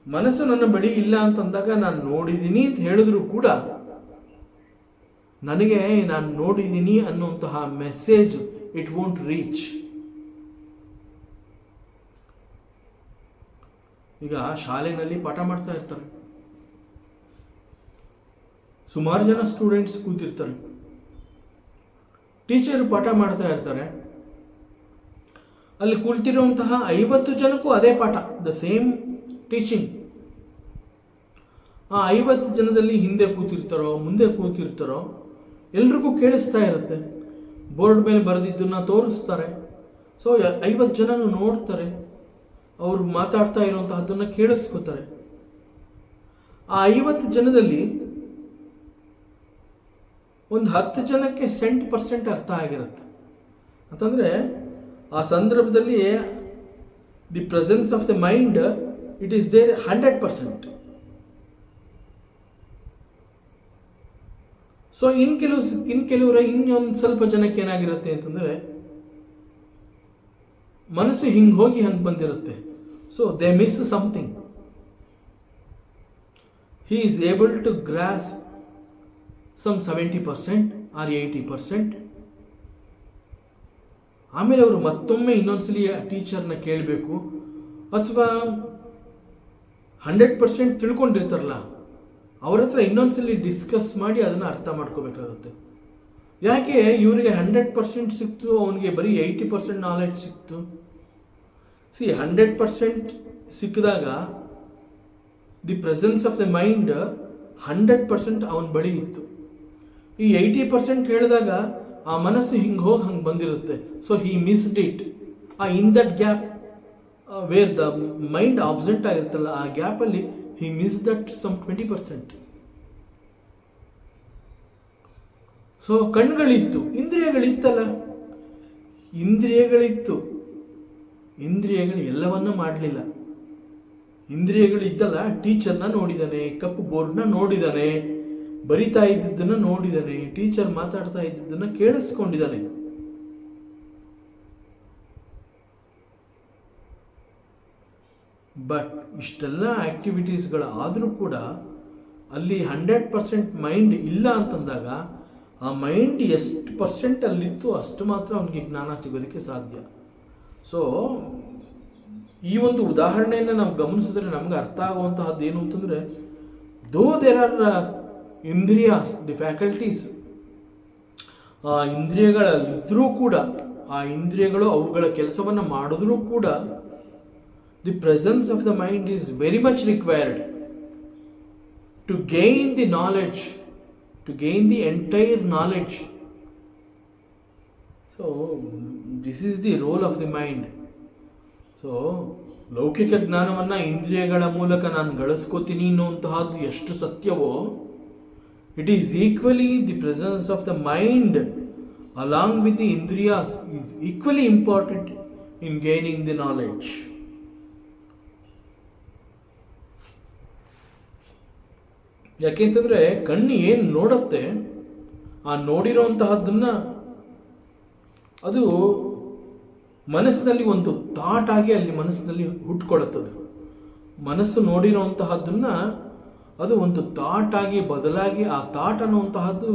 ಮನಸ್ಸು ನನ್ನ ಬಳಿ ಇಲ್ಲ ಅಂತಂದಾಗ ನಾನು ನೋಡಿದ್ದೀನಿ ಅಂತ ಹೇಳಿದ್ರು ಕೂಡ ನನಗೆ ನಾನು ನೋಡಿದ್ದೀನಿ ಅನ್ನುವಂತಹ ಮೆಸೇಜ್ ಇಟ್ ವೋಂಟ್ ರೀಚ್. ಈಗ ಶಾಲೆಯಲ್ಲಿ ಪಾಠ ಮಾಡ್ತಾ ಇರ್ತಾರೆ, ಸುಮಾರು ಜನ ಸ್ಟೂಡೆಂಟ್ಸ್ ಕೂತಿರ್ತಾರೆ. ಟೀಚರ್ ಪಾಠ ಮಾಡ್ತಾ ಇರ್ತಾರೆ, ಅಲ್ಲಿ ಕುಳಿತಿರುವಂತಹ 50 ಜನಕ್ಕೂ ಅದೇ ಪಾಠ, ದ ಸೇಮ್ ಟೀಚಿಂಗ್. ಆ 50 ಜನದಲ್ಲಿ ಹಿಂದೆ ಕೂತಿರ್ತಾರೋ ಮುಂದೆ ಕೂತಿರ್ತಾರೋ ಎಲ್ರಿಗೂ ಕೇಳಿಸ್ತಾ ಇರುತ್ತೆ. ಬೋರ್ಡ್ ಮೇಲೆ ಬರೆದಿದ್ದನ್ನು ತೋರಿಸ್ತಾರೆ. ಸೊ 50 ಜನನು ನೋಡ್ತಾರೆ, ಅವರು ಮಾತಾಡ್ತಾ ಇರುವಂತಹದ್ದನ್ನು ಕೇಳಿಸ್ಕೊತಾರೆ. ಆ 50 ಜನದಲ್ಲಿ ಒಂದು 10 ಜನಕ್ಕೆ 70% ಅರ್ಥ ಆಗಿರುತ್ತೆ. ಅಂತಂದರೆ ಆ ಸಂದರ್ಭದಲ್ಲಿ the presence of the mind it is there 100%. So ಕೆಲವರ ಇನ್ನೊಂದು ಸ್ವಲ್ಪ ಜನಕ್ಕೆ ಏನಾಗಿರುತ್ತೆ ಅಂತಂದರೆ ಮನಸ್ಸು ಹಿಂಗೆ ಹೋಗಿ ಹಂಗೆ ಬಂದಿರುತ್ತೆ. So they miss something. He is able to grasp some 70% or 80%. ಆಮೇಲೆ ಅವರು ಮತ್ತೊಮ್ಮೆ ಇನ್ನೊಂದ್ಸಲಿ ಟೀಚರ್ನ ಕೇಳಬೇಕು, ಅಥವಾ 100% ತಿಳ್ಕೊಂಡಿರ್ತಾರಲ್ಲ ಅವ್ರ ಹತ್ರ ಇನ್ನೊಂದ್ಸಲಿ ಡಿಸ್ಕಸ್ ಮಾಡಿ ಅದನ್ನು ಅರ್ಥ ಮಾಡ್ಕೋಬೇಕಾಗುತ್ತೆ. ಯಾಕೆ ಇವರಿಗೆ 100% ಸಿಕ್ತು, ಅವನಿಗೆ ಬರೀ 80% ನಾಲೆಡ್ಜ್ ಸಿಕ್ತು? 100% ಸಿಕ್ಕಿದಾಗ the presence of the mind 100% ಅವನ ಬಳಿ ಇತ್ತು. ಈ 80% ಹೇಳಿದಾಗ ಆ ಮನಸ್ಸು ಹಿಂಗೆ ಹೋಗಿ ಹಂಗೆ ಬಂದಿರುತ್ತೆ. So he missed it. In that gap where the mind absent ಆಗಿರ್ತಲ್ಲ, ಆ ಗ್ಯಾಪಲ್ಲಿ ಹಿ ಮಿಸ್ ದಟ್ ಸಮ್ 20%. ಸೊ ಕಣ್ಗಳಿತ್ತು, ಇಂದ್ರಿಯಗಳಿತ್ತಲ್ಲ, ಇಂದ್ರಿಯಗಳಿತ್ತು, ಇಂದ್ರಿಯಗಳು ಎಲ್ಲವನ್ನ ಮಾಡಲಿಲ್ಲ. ಇಂದ್ರಿಯಗಳು ಇದ್ದಲ್ಲ, ಟೀಚರ್ನ ನೋಡಿದ್ದಾನೆ, ಕಪ್ಪು ಬೋರ್ಡ್ನ ನೋಡಿದ್ದಾನೆ, ಬರಿತಾ ಇದ್ದಿದ್ದನ್ನು ನೋಡಿದ್ದಾನೆ, ಟೀಚರ್ ಮಾತಾಡ್ತಾ ಇದ್ದಿದ್ದನ್ನು ಕೇಳಿಸ್ಕೊಂಡಿದ್ದಾನೆ. ಬಟ್ ಇಷ್ಟೆಲ್ಲ ಆಕ್ಟಿವಿಟೀಸ್ಗಳಾದರೂ ಕೂಡ ಅಲ್ಲಿ 100% ಮೈಂಡ್ ಇಲ್ಲ ಅಂತಂದಾಗ ಆ ಮೈಂಡ್ ಎಷ್ಟು ಪರ್ಸೆಂಟ್ ಅಲ್ಲಿತ್ತು ಅಷ್ಟು ಮಾತ್ರ ಅವನಿಗೆ ಜ್ಞಾನ ಸಿಗೋದಕ್ಕೆ ಸಾಧ್ಯ. ಸೊ ಈ ಒಂದು ಉದಾಹರಣೆಯನ್ನು ನಾವು ಗಮನಿಸಿದ್ರೆ ನಮ್ಗೆ ಅರ್ಥ ಆಗುವಂತಹದ್ದು ಏನು ಅಂತಂದರೆ, though there are indriyas, the faculties, ಆ ಇಂದ್ರಿಯಗಳಲ್ಲಿದ್ದರೂ ಕೂಡ ಆ ಇಂದ್ರಿಯಗಳು ಅವುಗಳ ಕೆಲಸವನ್ನು ಮಾಡಿದ್ರೂ ಕೂಡ the presence of the mind is very much required to gain the knowledge, to gain the entire knowledge. So this is the role of the mind. So ಲೌಕಿಕ ಜ್ಞಾನವನ್ನು ಇಂದ್ರಿಯಗಳ ಮೂಲಕ ನಾನು ಗಳಿಸ್ಕೋತೀನಿ ಅನ್ನುವಂತಹದ್ದು ಎಷ್ಟು ಸತ್ಯವೋ, it is equally the presence of the mind along with the indriyas is equally important in gaining the knowledge. ಯಾಕೆಂತಂದರೆ ಕಣ್ಣು ಏನು ನೋಡುತ್ತೆ, ಆ ನೋಡಿರೋಂತಹದ್ದನ್ನು ಅದು ಮನಸ್ಸಿನಲ್ಲಿ ಒಂದು ಥಾಟ್ ಆಗಿ ಅಲ್ಲಿ ಮನಸ್ಸಿನಲ್ಲಿ ಹುಟ್ಕೊಳ್ಳುತ್ತದೆ. ಮನಸ್ಸು ನೋಡಿರೋಂತಹದ್ದನ್ನು ಅದು ಒಂದು ಥಾಟ್ ಆಗಿ ಬದಲಾಗಿ ಆ ಥಾಟ್ ಅನ್ನುವಂತಹದ್ದು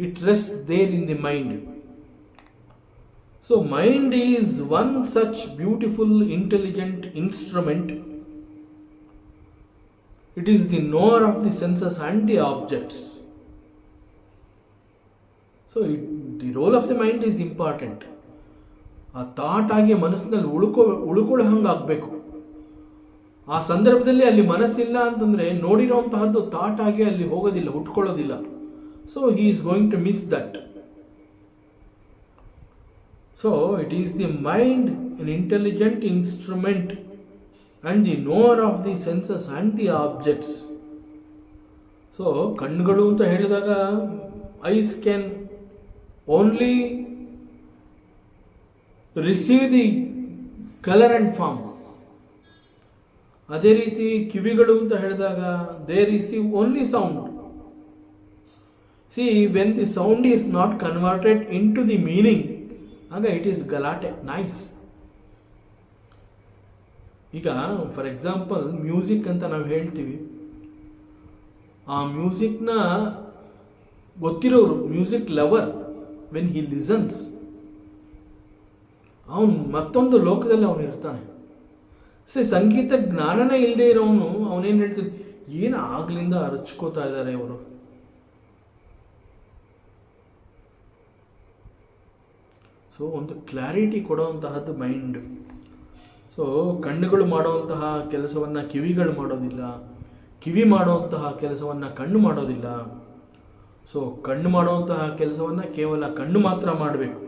it rest there in the mind. So mind is one such beautiful intelligent instrument. It is the knower of the senses and the objects. So the role of the mind is important. ಆ thought ಆಗಿ ಮನಸ್ಸಿನಲ್ಲಿ ಉಳ್ಕೊಳ್ಳೋ ಹಂಗೆ ಆಗಬೇಕು. ಆ ಸಂದರ್ಭದಲ್ಲಿ ಅಲ್ಲಿ ಮನಸ್ಸಿಲ್ಲ ಅಂತಂದರೆ ನೋಡಿರೋಂತಹದ್ದು ಥಾಟ್ ಆಗಿ ಅಲ್ಲಿ ಹೋಗೋದಿಲ್ಲ, ಹುಟ್ಕೊಳ್ಳೋದಿಲ್ಲ. So he is going to miss that. So it is the mind an intelligent instrument and the knower of the senses and the objects. So ಕಣ್ಣುಗಳು ಅಂತ ಹೇಳಿದಾಗ eyes can only receive the colour and form. ಅದೇ ರೀತಿ ಕಿವಿಗಳು ಅಂತ ಹೇಳಿದಾಗ they receive only sound. See when the sound is not converted into the meaning, ಆಗ it is ಗಲಾಟೆ, ನೈಸ್. ಈಗ ಫಾರ್ ಎಕ್ಸಾಂಪಲ್ ಮ್ಯೂಸಿಕ್ ಅಂತ ನಾವು ಹೇಳ್ತೀವಿ. ಆ ಮ್ಯೂಸಿಕ್ನ ಗೊತ್ತಿರೋರು, music lover, when he listens, ಅವನು ಮತ್ತೊಂದು ಲೋಕದಲ್ಲಿ ಅವನು ಇರ್ತಾನೆ. ಸಂಗೀತ ಜ್ಞಾನನೇ ಇಲ್ಲದೆ ಇರೋನು ಅವನೇನು ಹೇಳ್ತಾನೆ, ಏನು ಆಗ್ಲಿಂದ ಅರಚ್ಕೋತಾ ಇದ್ದಾರೆ ಅವರು. ಸೊ ಒಂದು ಕ್ಲಾರಿಟಿ ಕೊಡುವಂತಹದ್ದು ಮೈಂಡ್. ಸೊ ಕಣ್ಣುಗಳು ಮಾಡುವಂತಹ ಕೆಲಸವನ್ನು ಕಿವಿಗಳು ಮಾಡೋದಿಲ್ಲ, ಕಿವಿ ಮಾಡುವಂತಹ ಕೆಲಸವನ್ನು ಕಣ್ಣು ಮಾಡೋದಿಲ್ಲ. ಸೊ ಕಣ್ಣು ಮಾಡುವಂತಹ ಕೆಲಸವನ್ನು ಕೇವಲ ಕಣ್ಣು ಮಾತ್ರ ಮಾಡಬೇಕು.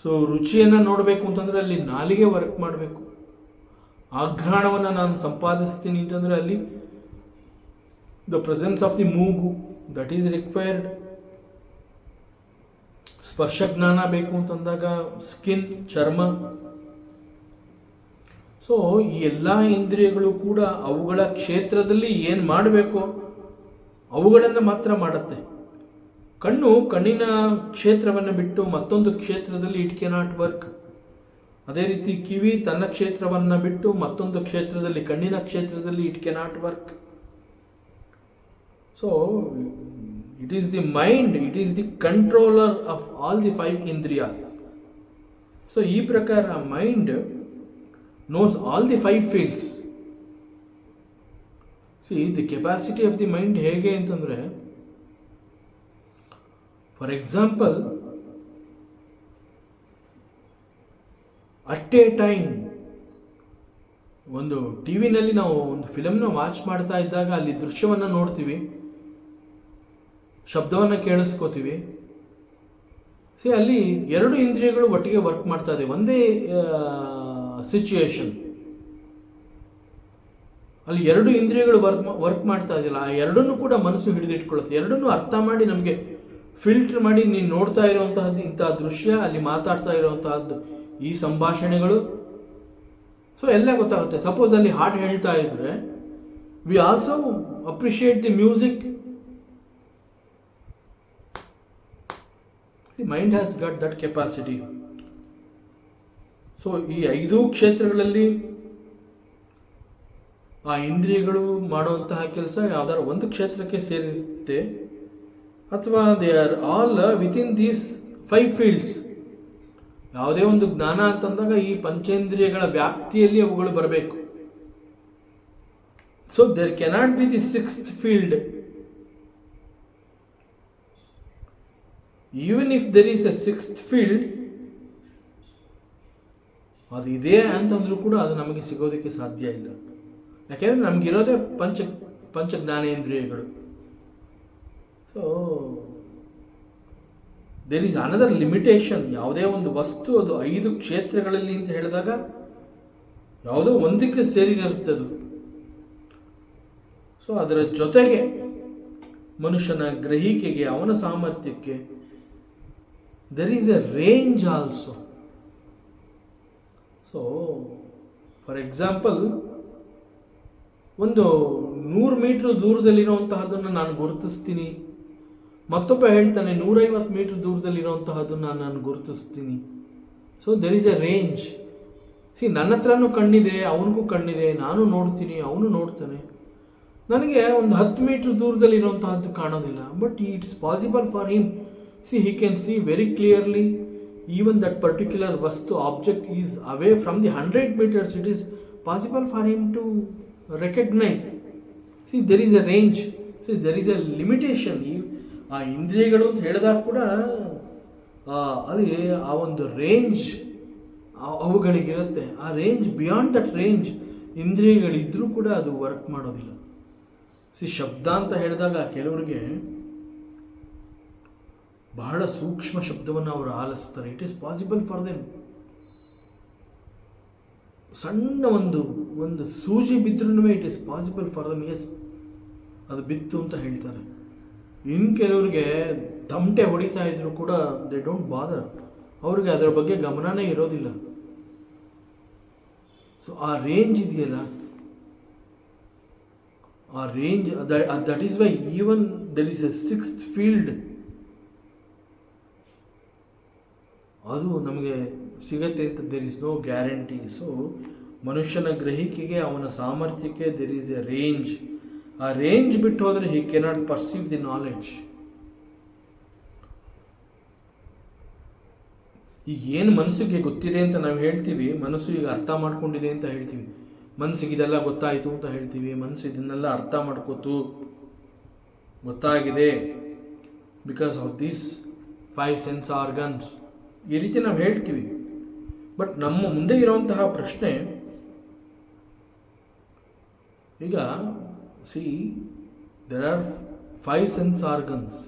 ಸೊ ರುಚಿಯನ್ನು ನೋಡಬೇಕು ಅಂತಂದರೆ ಅಲ್ಲಿ ನಾಲಿಗೆ ವರ್ಕ್ ಮಾಡಬೇಕು. ಆಘ್ರಾಣವನ್ನು ನಾನು ಸಂಪಾದಿಸ್ತೀನಿ ಅಂತಂದರೆ ಅಲ್ಲಿ ದ ಪ್ರೆಸೆನ್ಸ್ ಆಫ್ ದಿ ಮೂಗು ದಟ್ ಈಸ್ ರಿಕ್ವೈರ್ಡ್. ಸ್ಪರ್ಶ ಜ್ಞಾನ ಬೇಕು ಅಂತಂದಾಗ ಸ್ಕಿನ್, ಚರ್ಮ. ಸೊ ಈ ಎಲ್ಲ ಇಂದ್ರಿಯಗಳು ಕೂಡ ಅವುಗಳ ಕ್ಷೇತ್ರದಲ್ಲಿ ಏನು ಮಾಡಬೇಕೋ ಅವುಗಳನ್ನು ಮಾತ್ರ ಮಾಡುತ್ತೆ. ಕಣ್ಣು ಕಣ್ಣಿನ ಕ್ಷೇತ್ರವನ್ನು ಬಿಟ್ಟು ಮತ್ತೊಂದು ಕ್ಷೇತ್ರದಲ್ಲಿ ಇಟ್ ಕೆನಾಟ್ ವರ್ಕ್. ಅದೇ ರೀತಿ ಕಿವಿ ತನ್ನ ಕ್ಷೇತ್ರವನ್ನು ಬಿಟ್ಟು ಮತ್ತೊಂದು ಕ್ಷೇತ್ರದಲ್ಲಿ, ಕಣ್ಣಿನ ಕ್ಷೇತ್ರದಲ್ಲಿ it cannot work. So it is the mind, it is the controller of all the 5 indriyas. So ಈ ಪ್ರಕಾರ mind knows all the 5 fields. See, the capacity of the mind ಹೇಗೆ ಅಂತಂದರೆ, for example at A time ಒಂದು T ವಿನಲ್ಲಿ ನಾವು ಒಂದು ಫಿಲಮ್ನ watch ಮಾಡ್ತಾ ಇದ್ದಾಗ ಅಲ್ಲಿ ದೃಶ್ಯವನ್ನು ನೋಡ್ತೀವಿ, ಶಬ್ದವನ್ನು ಕೇಳಿಸ್ಕೋತೀವಿ. ಅಲ್ಲಿ 2 ಇಂದ್ರಿಯಗಳು ಒಟ್ಟಿಗೆ ವರ್ಕ್ ಮಾಡ್ತಾ ಇದೆ ಒಂದೇ ಸಿಚುಯೇಷನ್. ಅಲ್ಲಿ 2 ಇಂದ್ರಿಯಗಳು ವರ್ಕ್ ಮಾಡ್ತಾ ಇದ್ದಿಲ್ಲ. ಆ ಎರಡನ್ನೂ ಕೂಡ ಮನಸ್ಸು ಹಿಡಿದಿಟ್ಕೊಳ್ಳುತ್ತೆ. ಎರಡನ್ನೂ ಅರ್ಥ ಮಾಡಿ ನಮಗೆ ಫಿಲ್ಟರ್ ಮಾಡಿ, ನೀನು ನೋಡ್ತಾ ಇರುವಂತಹದ್ದು ಇಂತಹ ದೃಶ್ಯ, ಅಲ್ಲಿ ಮಾತಾಡ್ತಾ ಇರುವಂತಹದ್ದು ಈ ಸಂಭಾಷಣೆಗಳು, ಸೊ ಎಲ್ಲ ಗೊತ್ತಾಗುತ್ತೆ. ಸಪೋಸ್ ಅಲ್ಲಿ ಹಾಡು ಹೇಳ್ತಾ ಇದ್ರೆ we also appreciate the music. The mind has got that capacity. So ಈ 5 ಕ್ಷೇತ್ರಗಳಲ್ಲಿ ಆ ಇಂದ್ರಿಯಗಳು ಮಾಡುವಂತಹ ಕೆಲಸ ಯಾವ್ದಾದ್ರು ಒಂದು ಕ್ಷೇತ್ರಕ್ಕೆ ಸೇರಿರುತ್ತೆ, ಅಥವಾ they are all within these 5 fields. ಯಾವುದೇ ಒಂದು ಜ್ಞಾನ ಅಂತಂದಾಗ ಈ ಪಂಚೇಂದ್ರಿಯಗಳ ವ್ಯಾಪ್ತಿಯಲ್ಲಿ ಅವುಗಳು ಬರಬೇಕು. So there cannot be the 6th field. Even if there is a sixth field, ಅದು ಇದೆ ಅಂತಂದ್ರೂ ಕೂಡ ಅದು ನಮಗೆ ಸಿಗೋದಕ್ಕೆ ಸಾಧ್ಯ ಇಲ್ಲ. ಯಾಕೆಂದರೆ ನಮಗಿರೋದೇ ಪಂಚ ಜ್ಞಾನೇಂದ್ರಿಯಗಳು. So there is another limitation. ಯಾವುದೇ ಒಂದು ವಸ್ತು ಅದು 5 ಕ್ಷೇತ್ರಗಳಲ್ಲಿ ಅಂತ ಹೇಳಿದಾಗ ಯಾವುದೋ ಒಂದಕ್ಕೆ ಸೇರಿರುತ್ತದು. ಸೊ ಅದರ ಜೊತೆಗೆ ಮನುಷ್ಯನ ಗ್ರಹಿಕೆಗೆ, ಅವನ ಸಾಮರ್ಥ್ಯಕ್ಕೆ there is a range also. So for example, ಒಂದು 100 ಮೀಟರ್ ದೂರದಲ್ಲಿರುವಂತಹದ್ದನ್ನು ನಾನು ಗುರುತಿಸ್ತೀನಿ, ಮತ್ತೊಬ್ಬ ಹೇಳ್ತಾನೆ 150 ಮೀಟರ್ ದೂರದಲ್ಲಿರುವಂತಹದ್ದನ್ನು ನಾನು ಗುರುತಿಸ್ತೀನಿ. So there is a range. ನನ್ನ ಹತ್ರನೂ ಕಣ್ಣಿದೆ, ಅವನಿಗೂ ಕಣ್ಣಿದೆ, ನಾನು ನೋಡ್ತೀನಿ, ಅವನು ನೋಡ್ತಾನೆ. ನನಗೆ ಒಂದು 10 ಮೀಟರ್ ದೂರದಲ್ಲಿರುವಂತಹದ್ದು ಕಾಣೋದಿಲ್ಲ, but it's possible for him. He can see very clearly even that particular vastu object is away from the 100 meters. It is possible for him to recognize. There is a range. There is a limitation. ಆ ಇಂದ್ರಿಯಗಳು ಅಂತ ಹೇಳಿದಾಗ ಕೂಡ ಅಲ್ಲಿ ಆ ಒಂದು range ಅವುಗಳಿಗಿರುತ್ತೆ. ಆ range, beyond that range ಇಂದ್ರಿಯಗಳಿದ್ರೂ ಕೂಡ ಅದು ವರ್ಕ್ ಮಾಡೋದಿಲ್ಲ. ಶಬ್ದ ಅಂತ ಹೇಳಿದಾಗ ಕೆಲವರಿಗೆ ಬಹಳ ಸೂಕ್ಷ್ಮ ಶಬ್ದವನ್ನು ಅವರು ಆಲಿಸ್ತಾರೆ. It is possible for them. ಸಣ್ಣ ಒಂದು ಸೂಜಿ ಬಿದ್ರೂ it is possible for them. Yes, ಅದು ಬಿತ್ತು ಅಂತ ಹೇಳ್ತಾರೆ. ಇನ್ನು ಕೆಲವರಿಗೆ ತಮಟೆ ಹೊಡಿತಾ ಇದ್ರು ಕೂಡ ದೇ ಡೋಂಟ್ ಬಾದರ್. ಅವ್ರಿಗೆ ಅದರ ಬಗ್ಗೆ ಗಮನನೇ ಇರೋದಿಲ್ಲ. ಸೊ ಆ ರೇಂಜ್ ಇದೆಯಲ್ಲ, ಆ range, that is why even there is a sixth field. ಅದು ನಮಗೆ ಸಿಗತ್ತೆ ಅಂತ there is no guarantee. So ಮನುಷ್ಯನ ಗ್ರಹಿಕೆಗೆ, ಅವನ ಸಾಮರ್ಥ್ಯಕ್ಕೆ ದೇರ್ ಈಸ್ ಎ ರೇಂಜ್. ಆ ರೇಂಜ್ ಬಿಟ್ಟು ಹೋದರೆ he cannot perceive the knowledge. ಈಗ ಏನು ಮನಸ್ಸಿಗೆ ಗೊತ್ತಿದೆ ಅಂತ ನಾವು ಹೇಳ್ತೀವಿ, ಮನಸ್ಸು ಈಗ ಅರ್ಥ ಮಾಡ್ಕೊಂಡಿದೆ ಅಂತ ಹೇಳ್ತೀವಿ, ಮನಸ್ಸಿಗೆ ಇದೆಲ್ಲ ಗೊತ್ತಾಯಿತು ಅಂತ ಹೇಳ್ತೀವಿ, ಮನಸ್ಸು ಇದನ್ನೆಲ್ಲ ಅರ್ಥ ಮಾಡ್ಕೋತು, ಗೊತ್ತಾಗಿದೆ because of these 5 sense organs, ಈ ರೀತಿ ನಾವು ಹೇಳ್ತೀವಿ. ಬಟ್ ನಮ್ಮ ಮುಂದೆ ಇರುವಂತಹ ಪ್ರಶ್ನೆ ಈಗ, ದೇರ್ ಆರ್ 5 ಸೆನ್ಸ್ ಆರ್ಗನ್ಸ್.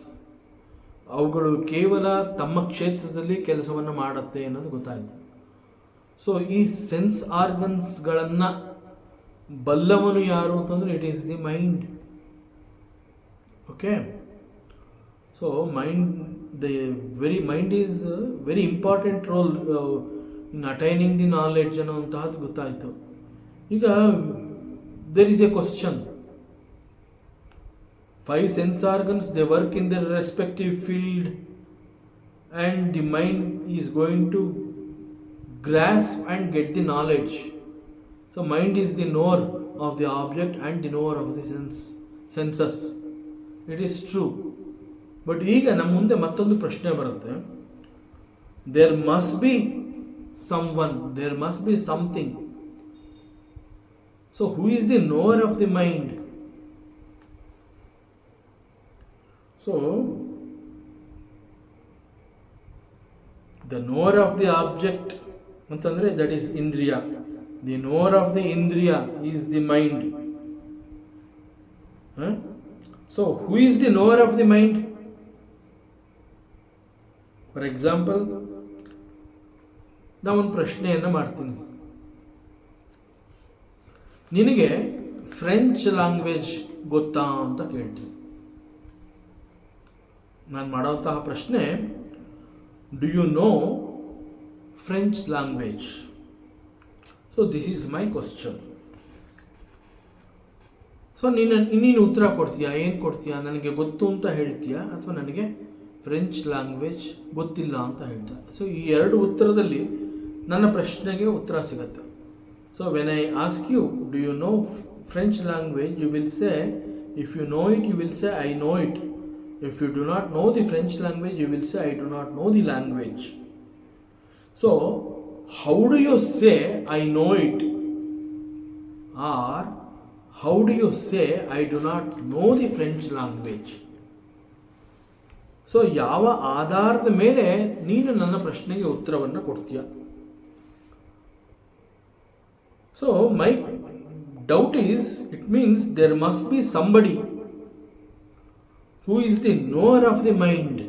ಅವುಗಳು ಕೇವಲ ತಮ್ಮ ಕ್ಷೇತ್ರದಲ್ಲಿ ಕೆಲಸವನ್ನು ಮಾಡುತ್ತೆ ಅನ್ನೋದು ಗೊತ್ತಾಯಿತು. ಸೊ ಈ ಸೆನ್ಸ್ ಆರ್ಗನ್ಸ್ಗಳನ್ನು ಬಲ್ಲವನು ಯಾರು ಅಂತಂದರೆ it is the mind. Okay, so mind is very important role in attaining the knowledge ಅನ್ನೋಂತಹದ್ದು ಗೊತ್ತಾಯಿತು. ಈಗ there is a question. 5 sense organs, they work in their respective field, and the mind is going to grasp and get the knowledge. So mind is the knower of the object and the knower of the senses. It is true. But ಈಗ ನಮ್ಮ ಮುಂದೆ ಮತ್ತೊಂದು ಪ್ರಶ್ನೆ ಬರುತ್ತೆ. There must be someone, there must be something. So who is the knower of the mind? So, the knower of the object, ಅಂತಂದರೆ that is indriya. The knower of the indriya is the mind. So, who is the knower of the mind? For example, ನಾನು ಒಂದು ಪ್ರಶ್ನೆಯನ್ನು ಮಾಡ್ತೀನಿ. ನಿನಗೆ French language ಗೊತ್ತಾ ಅಂತ ಕೇಳ್ತೀನಿ. ನಾನು ಮಾಡೋಂತಹ ಪ್ರಶ್ನೆ, do you know French language? So this is my question. So ನೀನು ಉತ್ತರ ಕೊಡ್ತೀಯಾ? ಏನು ಕೊಡ್ತೀಯಾ? ನನಗೆ ಗೊತ್ತು ಅಂತ ಹೇಳ್ತೀಯಾ, ಅಥವಾ ನನಗೆ ಫ್ರೆಂಚ್ ಲ್ಯಾಂಗ್ವೇಜ್ ಗೊತ್ತಿಲ್ಲ ಅಂತ ಹೇಳ್ತೀಯ? ಸೊ ಈ ಎರಡು ಉತ್ತರದಲ್ಲಿ ನನ್ನ ಪ್ರಶ್ನೆಗೆ ಉತ್ತರ ಸಿಗುತ್ತೆ. So when I ask you, do you know French language, you will say, if you know it, you will say I know it. If you do not know the French language, you will say, I do not know the language. So, how do you say, I know it? Or, how do you say, I do not know the French language? So ಯಾವ ಆಧಾರದ ಮೇಲೆ ನೀನು ನನ್ನ ಪ್ರಶ್ನೆಗೆ ಉತ್ತರವನ್ನು ಕೊಡ್ತೀಯ? So my doubt is, it means there must be somebody who is the knower of the mind.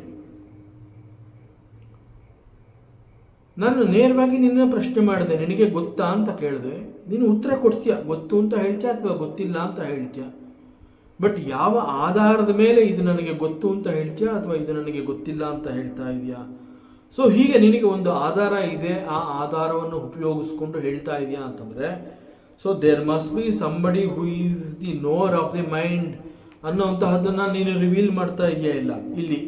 ನಾನು ನೇರವಾಗಿ ನಿನ್ನ ಪ್ರಶ್ನೆ ಮಾಡಿದೆ, ನಿನಗೆ ಗೊತ್ತಾ ಅಂತ ಕೇಳಿದೆ, ನೀನು ಉತ್ತರ ಕೊಡ್ತೀಯ, ಗೊತ್ತು ಅಂತ ಹೇಳ್ತೀಯ ಅಥವಾ ಗೊತ್ತಿಲ್ಲ ಅಂತ ಹೇಳ್ತೀಯ. ಬಟ್ ಯಾವ ಆಧಾರದ ಮೇಲೆ ಇದು ನನಗೆ ಗೊತ್ತು ಅಂತ ಹೇಳ್ತೀಯ ಅಥವಾ ಇದು ನನಗೆ ಗೊತ್ತಿಲ್ಲ ಅಂತ ಹೇಳ್ತಾ ಇದೆಯಾ? ಸೊ ಹೀಗೆ ನಿನಗೆ ಒಂದು ಆಧಾರ ಇದೆ, ಆ ಆಧಾರವನ್ನು ಉಪಯೋಗಿಸ್ಕೊಂಡು ಹೇಳ್ತಾ ಇದೆಯಾ ಅಂತಂದರೆ, so there must be somebody who is the knower of the mind ಅನ್ನೋಂತಹದ್ದನ್ನು ನೀನು ರಿವೀಲ್ ಮಾಡ್ತಾ ಇದೆಯಾ? ಇಲ್ಲ, ಇಲ್ಲಿ.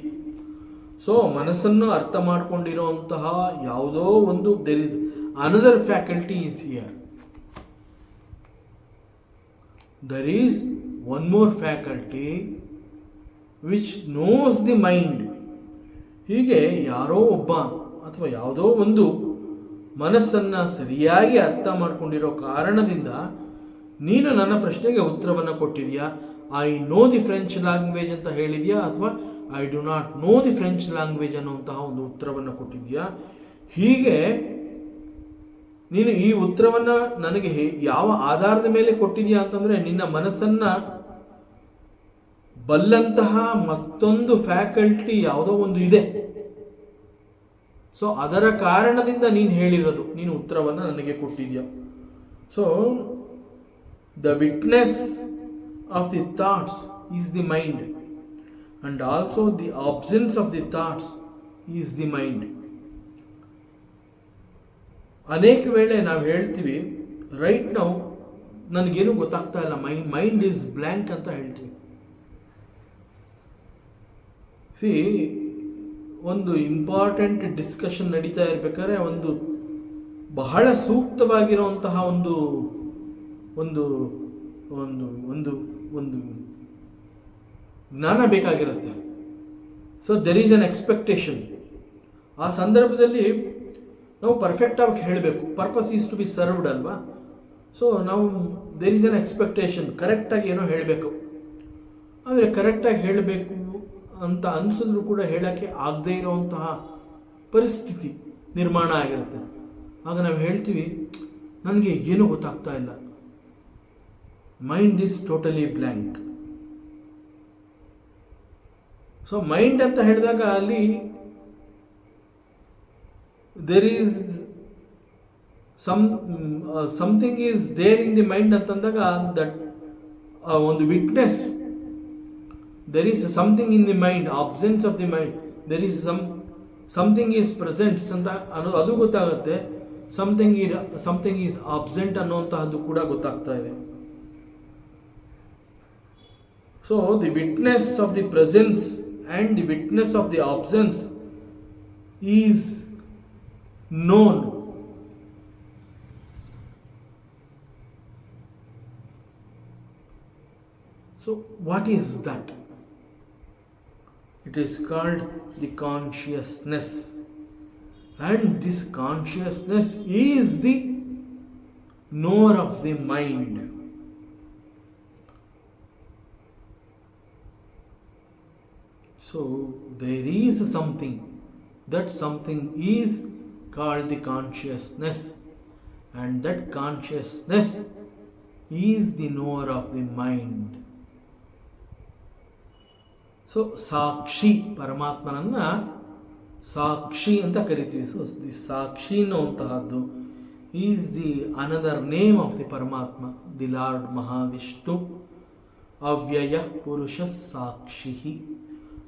ಸೊ ಮನಸ್ಸನ್ನು ಅರ್ಥ ಮಾಡ್ಕೊಂಡಿರೋಂತಹ ಯಾವುದೋ ಒಂದು there is another faculty is here. There is one more faculty which knows the mind. ಹೀಗೆ ಯಾರೋ ಒಬ್ಬ ಅಥವಾ ಯಾವುದೋ ಒಂದು ಮನಸ್ಸನ್ನು ಸರಿಯಾಗಿ ಅರ್ಥ ಮಾಡ್ಕೊಂಡಿರೋ ಕಾರಣದಿಂದ ನೀನು ನನ್ನ ಪ್ರಶ್ನೆಗೆ ಉತ್ತರವನ್ನು ಕೊಟ್ಟಿದೆಯಾ? I know the French language ಅಂತ ಹೇಳಿದೆಯಾ ಅಥವಾ I do not know the French language ಅನ್ನುವಂತಹ ಒಂದು ಉತ್ತರವನ್ನು ಕೊಟ್ಟಿದೆಯಾ? ಹೀಗೆ ನೀನು ಈ ಉತ್ತರವನ್ನು ನನಗೆ ಯಾವ ಆಧಾರದ ಮೇಲೆ ಕೊಟ್ಟಿದೆಯಾ ಅಂತಂದರೆ, ನಿನ್ನ ಮನಸ್ಸನ್ನು ಬಲ್ಲಂತಹ ಮತ್ತೊಂದು ಫ್ಯಾಕಲ್ಟಿ ಯಾವುದೋ ಒಂದು ಇದೆ. ಸೊ ಅದರ ಕಾರಣದಿಂದ ನೀನು ಹೇಳಿರೋದು, ನೀನು ಉತ್ತರವನ್ನು ನನಗೆ ಕೊಟ್ಟಿದ್ಯಾ. So the witness of the thoughts is the mind and also the absence of the thoughts is the mind. ಅನೇಕ ವೇಳೆ ನಾವು ಹೇಳ್ತೀವಿ, ರೈಟ್ ನಾವು ನನಗೇನು ಗೊತ್ತಾಗ್ತಾ ಇಲ್ಲ, ಮೈಂಡ್ ಈಸ್ ಬ್ಲ್ಯಾಂಕ್ ಅಂತ ಹೇಳ್ತೀವಿ. ಸಿ, ಒಂದು ಇಂಪಾರ್ಟೆಂಟ್ ಡಿಸ್ಕಷನ್ ನಡೀತಾ ಇರಬೇಕಾದ್ರೆ ಒಂದು ಬಹಳ ಸೂಕ್ತವಾಗಿರುವಂತಹ ಒಂದು ಒಂದು ಒಂದು ಒಂದು ಒಂದು ಜ್ಞಾನ ಬೇಕಾಗಿರುತ್ತೆ. So there is an expectation. ಆ ಸಂದರ್ಭದಲ್ಲಿ ನಾವು ಪರ್ಫೆಕ್ಟಾಗಿ ಹೇಳಬೇಕು. Purpose is to be served ಅಲ್ವಾ? ಸೊ ನಾವು ದೆರ್ ಈಸ್ ಅನ್ ಎಕ್ಸ್ಪೆಕ್ಟೇಷನ್, ಕರೆಕ್ಟಾಗಿ ಏನೋ ಹೇಳಬೇಕು. ಆದರೆ ಕರೆಕ್ಟಾಗಿ ಹೇಳಬೇಕು ಅಂತ ಅನಿಸಿದ್ರು ಕೂಡ ಹೇಳೋಕ್ಕೆ ಆಗದೇ ಇರೋವಂತಹ ಪರಿಸ್ಥಿತಿ ನಿರ್ಮಾಣ ಆಗಿರುತ್ತೆ. ಆಗ ನಾವು ಹೇಳ್ತೀವಿ, ನನಗೆ ಏನೂ ಗೊತ್ತಾಗ್ತಾ ಇಲ್ಲ, mind is totally blank. So mind ಅಂತ ಹೇಳಿದಾಗ ಅಲ್ಲಿ there is something is there in the mind ಅಂತಂದಾಗ ದಟ್ ಒಂದು witness, there is something in the mind, absence of the mind, there is something is present ಅಂತ ಅನ್ನೋದು ಅದು ಗೊತ್ತಾಗುತ್ತೆ. something is absent ಅನ್ನುವಂತಹದ್ದು ಕೂಡ ಗೊತ್ತಾಗ್ತಾ ಇದೆ. So the witness of the presence and the witness of the absence is known. So what is that? It is called the consciousness, and this consciousness is the knower of the mind. So there is something, that something is called the consciousness, and that consciousness is the knower of the mind. So ಸಾಕ್ಷಿ, ಪರಮಾತ್ಮನನ್ನು ಸಾಕ್ಷಿ ಅಂತ ಕರಿತೀವಿ. So the sakshi ಅನ್ನುವಂತಹದ್ದು is the another name of the Paramatma, the lord Mahavishnu, avyaya purusha ಸಾಕ್ಷಿ.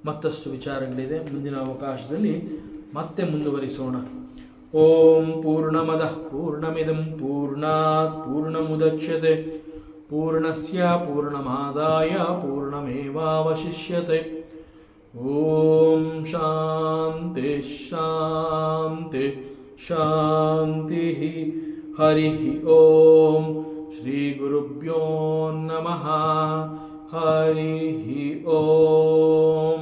ಮತ್ತಷ್ಟು ವಿಚಾರಗಳಿದೆ, ಮುಂದಿನ ಅವಕಾಶದಲ್ಲಿ ಮತ್ತೆ ಮುಂದುವರಿಸೋಣ. ಓಂ ಪೂರ್ಣಮದಃ ಪೂರ್ಣಮಿದಂ ಪೂರ್ಣಾತ್ ಪೂರ್ಣಮುದಚ್ಯತೆ ಪೂರ್ಣಸ್ಯ ಪೂರ್ಣಮಾದಾಯ ಪೂರ್ಣಮೇವಾವಶಿಷ್ಯತೆ. ಓಂ ಶಾಂತಿ ಶಾಂತಿ ಶಾಂತಿ. ಹರಿ ಓಂ. ಶ್ರೀ ಗುರುಭ್ಯೋ ನಮಃ. ಹರಿ ಓಂ.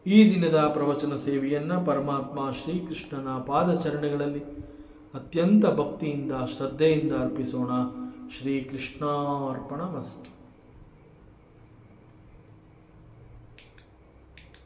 ಈ ದಿನದ ಪ್ರವಚನ ಸೇವೆಯನ್ನು ಪರಮಾತ್ಮ ಶ್ರೀಕೃಷ್ಣನ ಪಾದಚರಣೆಗಳಲ್ಲಿ ಅತ್ಯಂತ ಭಕ್ತಿಯಿಂದ ಶ್ರದ್ಧೆಯಿಂದ ಅರ್ಪಿಸೋಣ. ಶ್ರೀಕೃಷ್ಣಾರ್ಪಣಮಸ್ತು.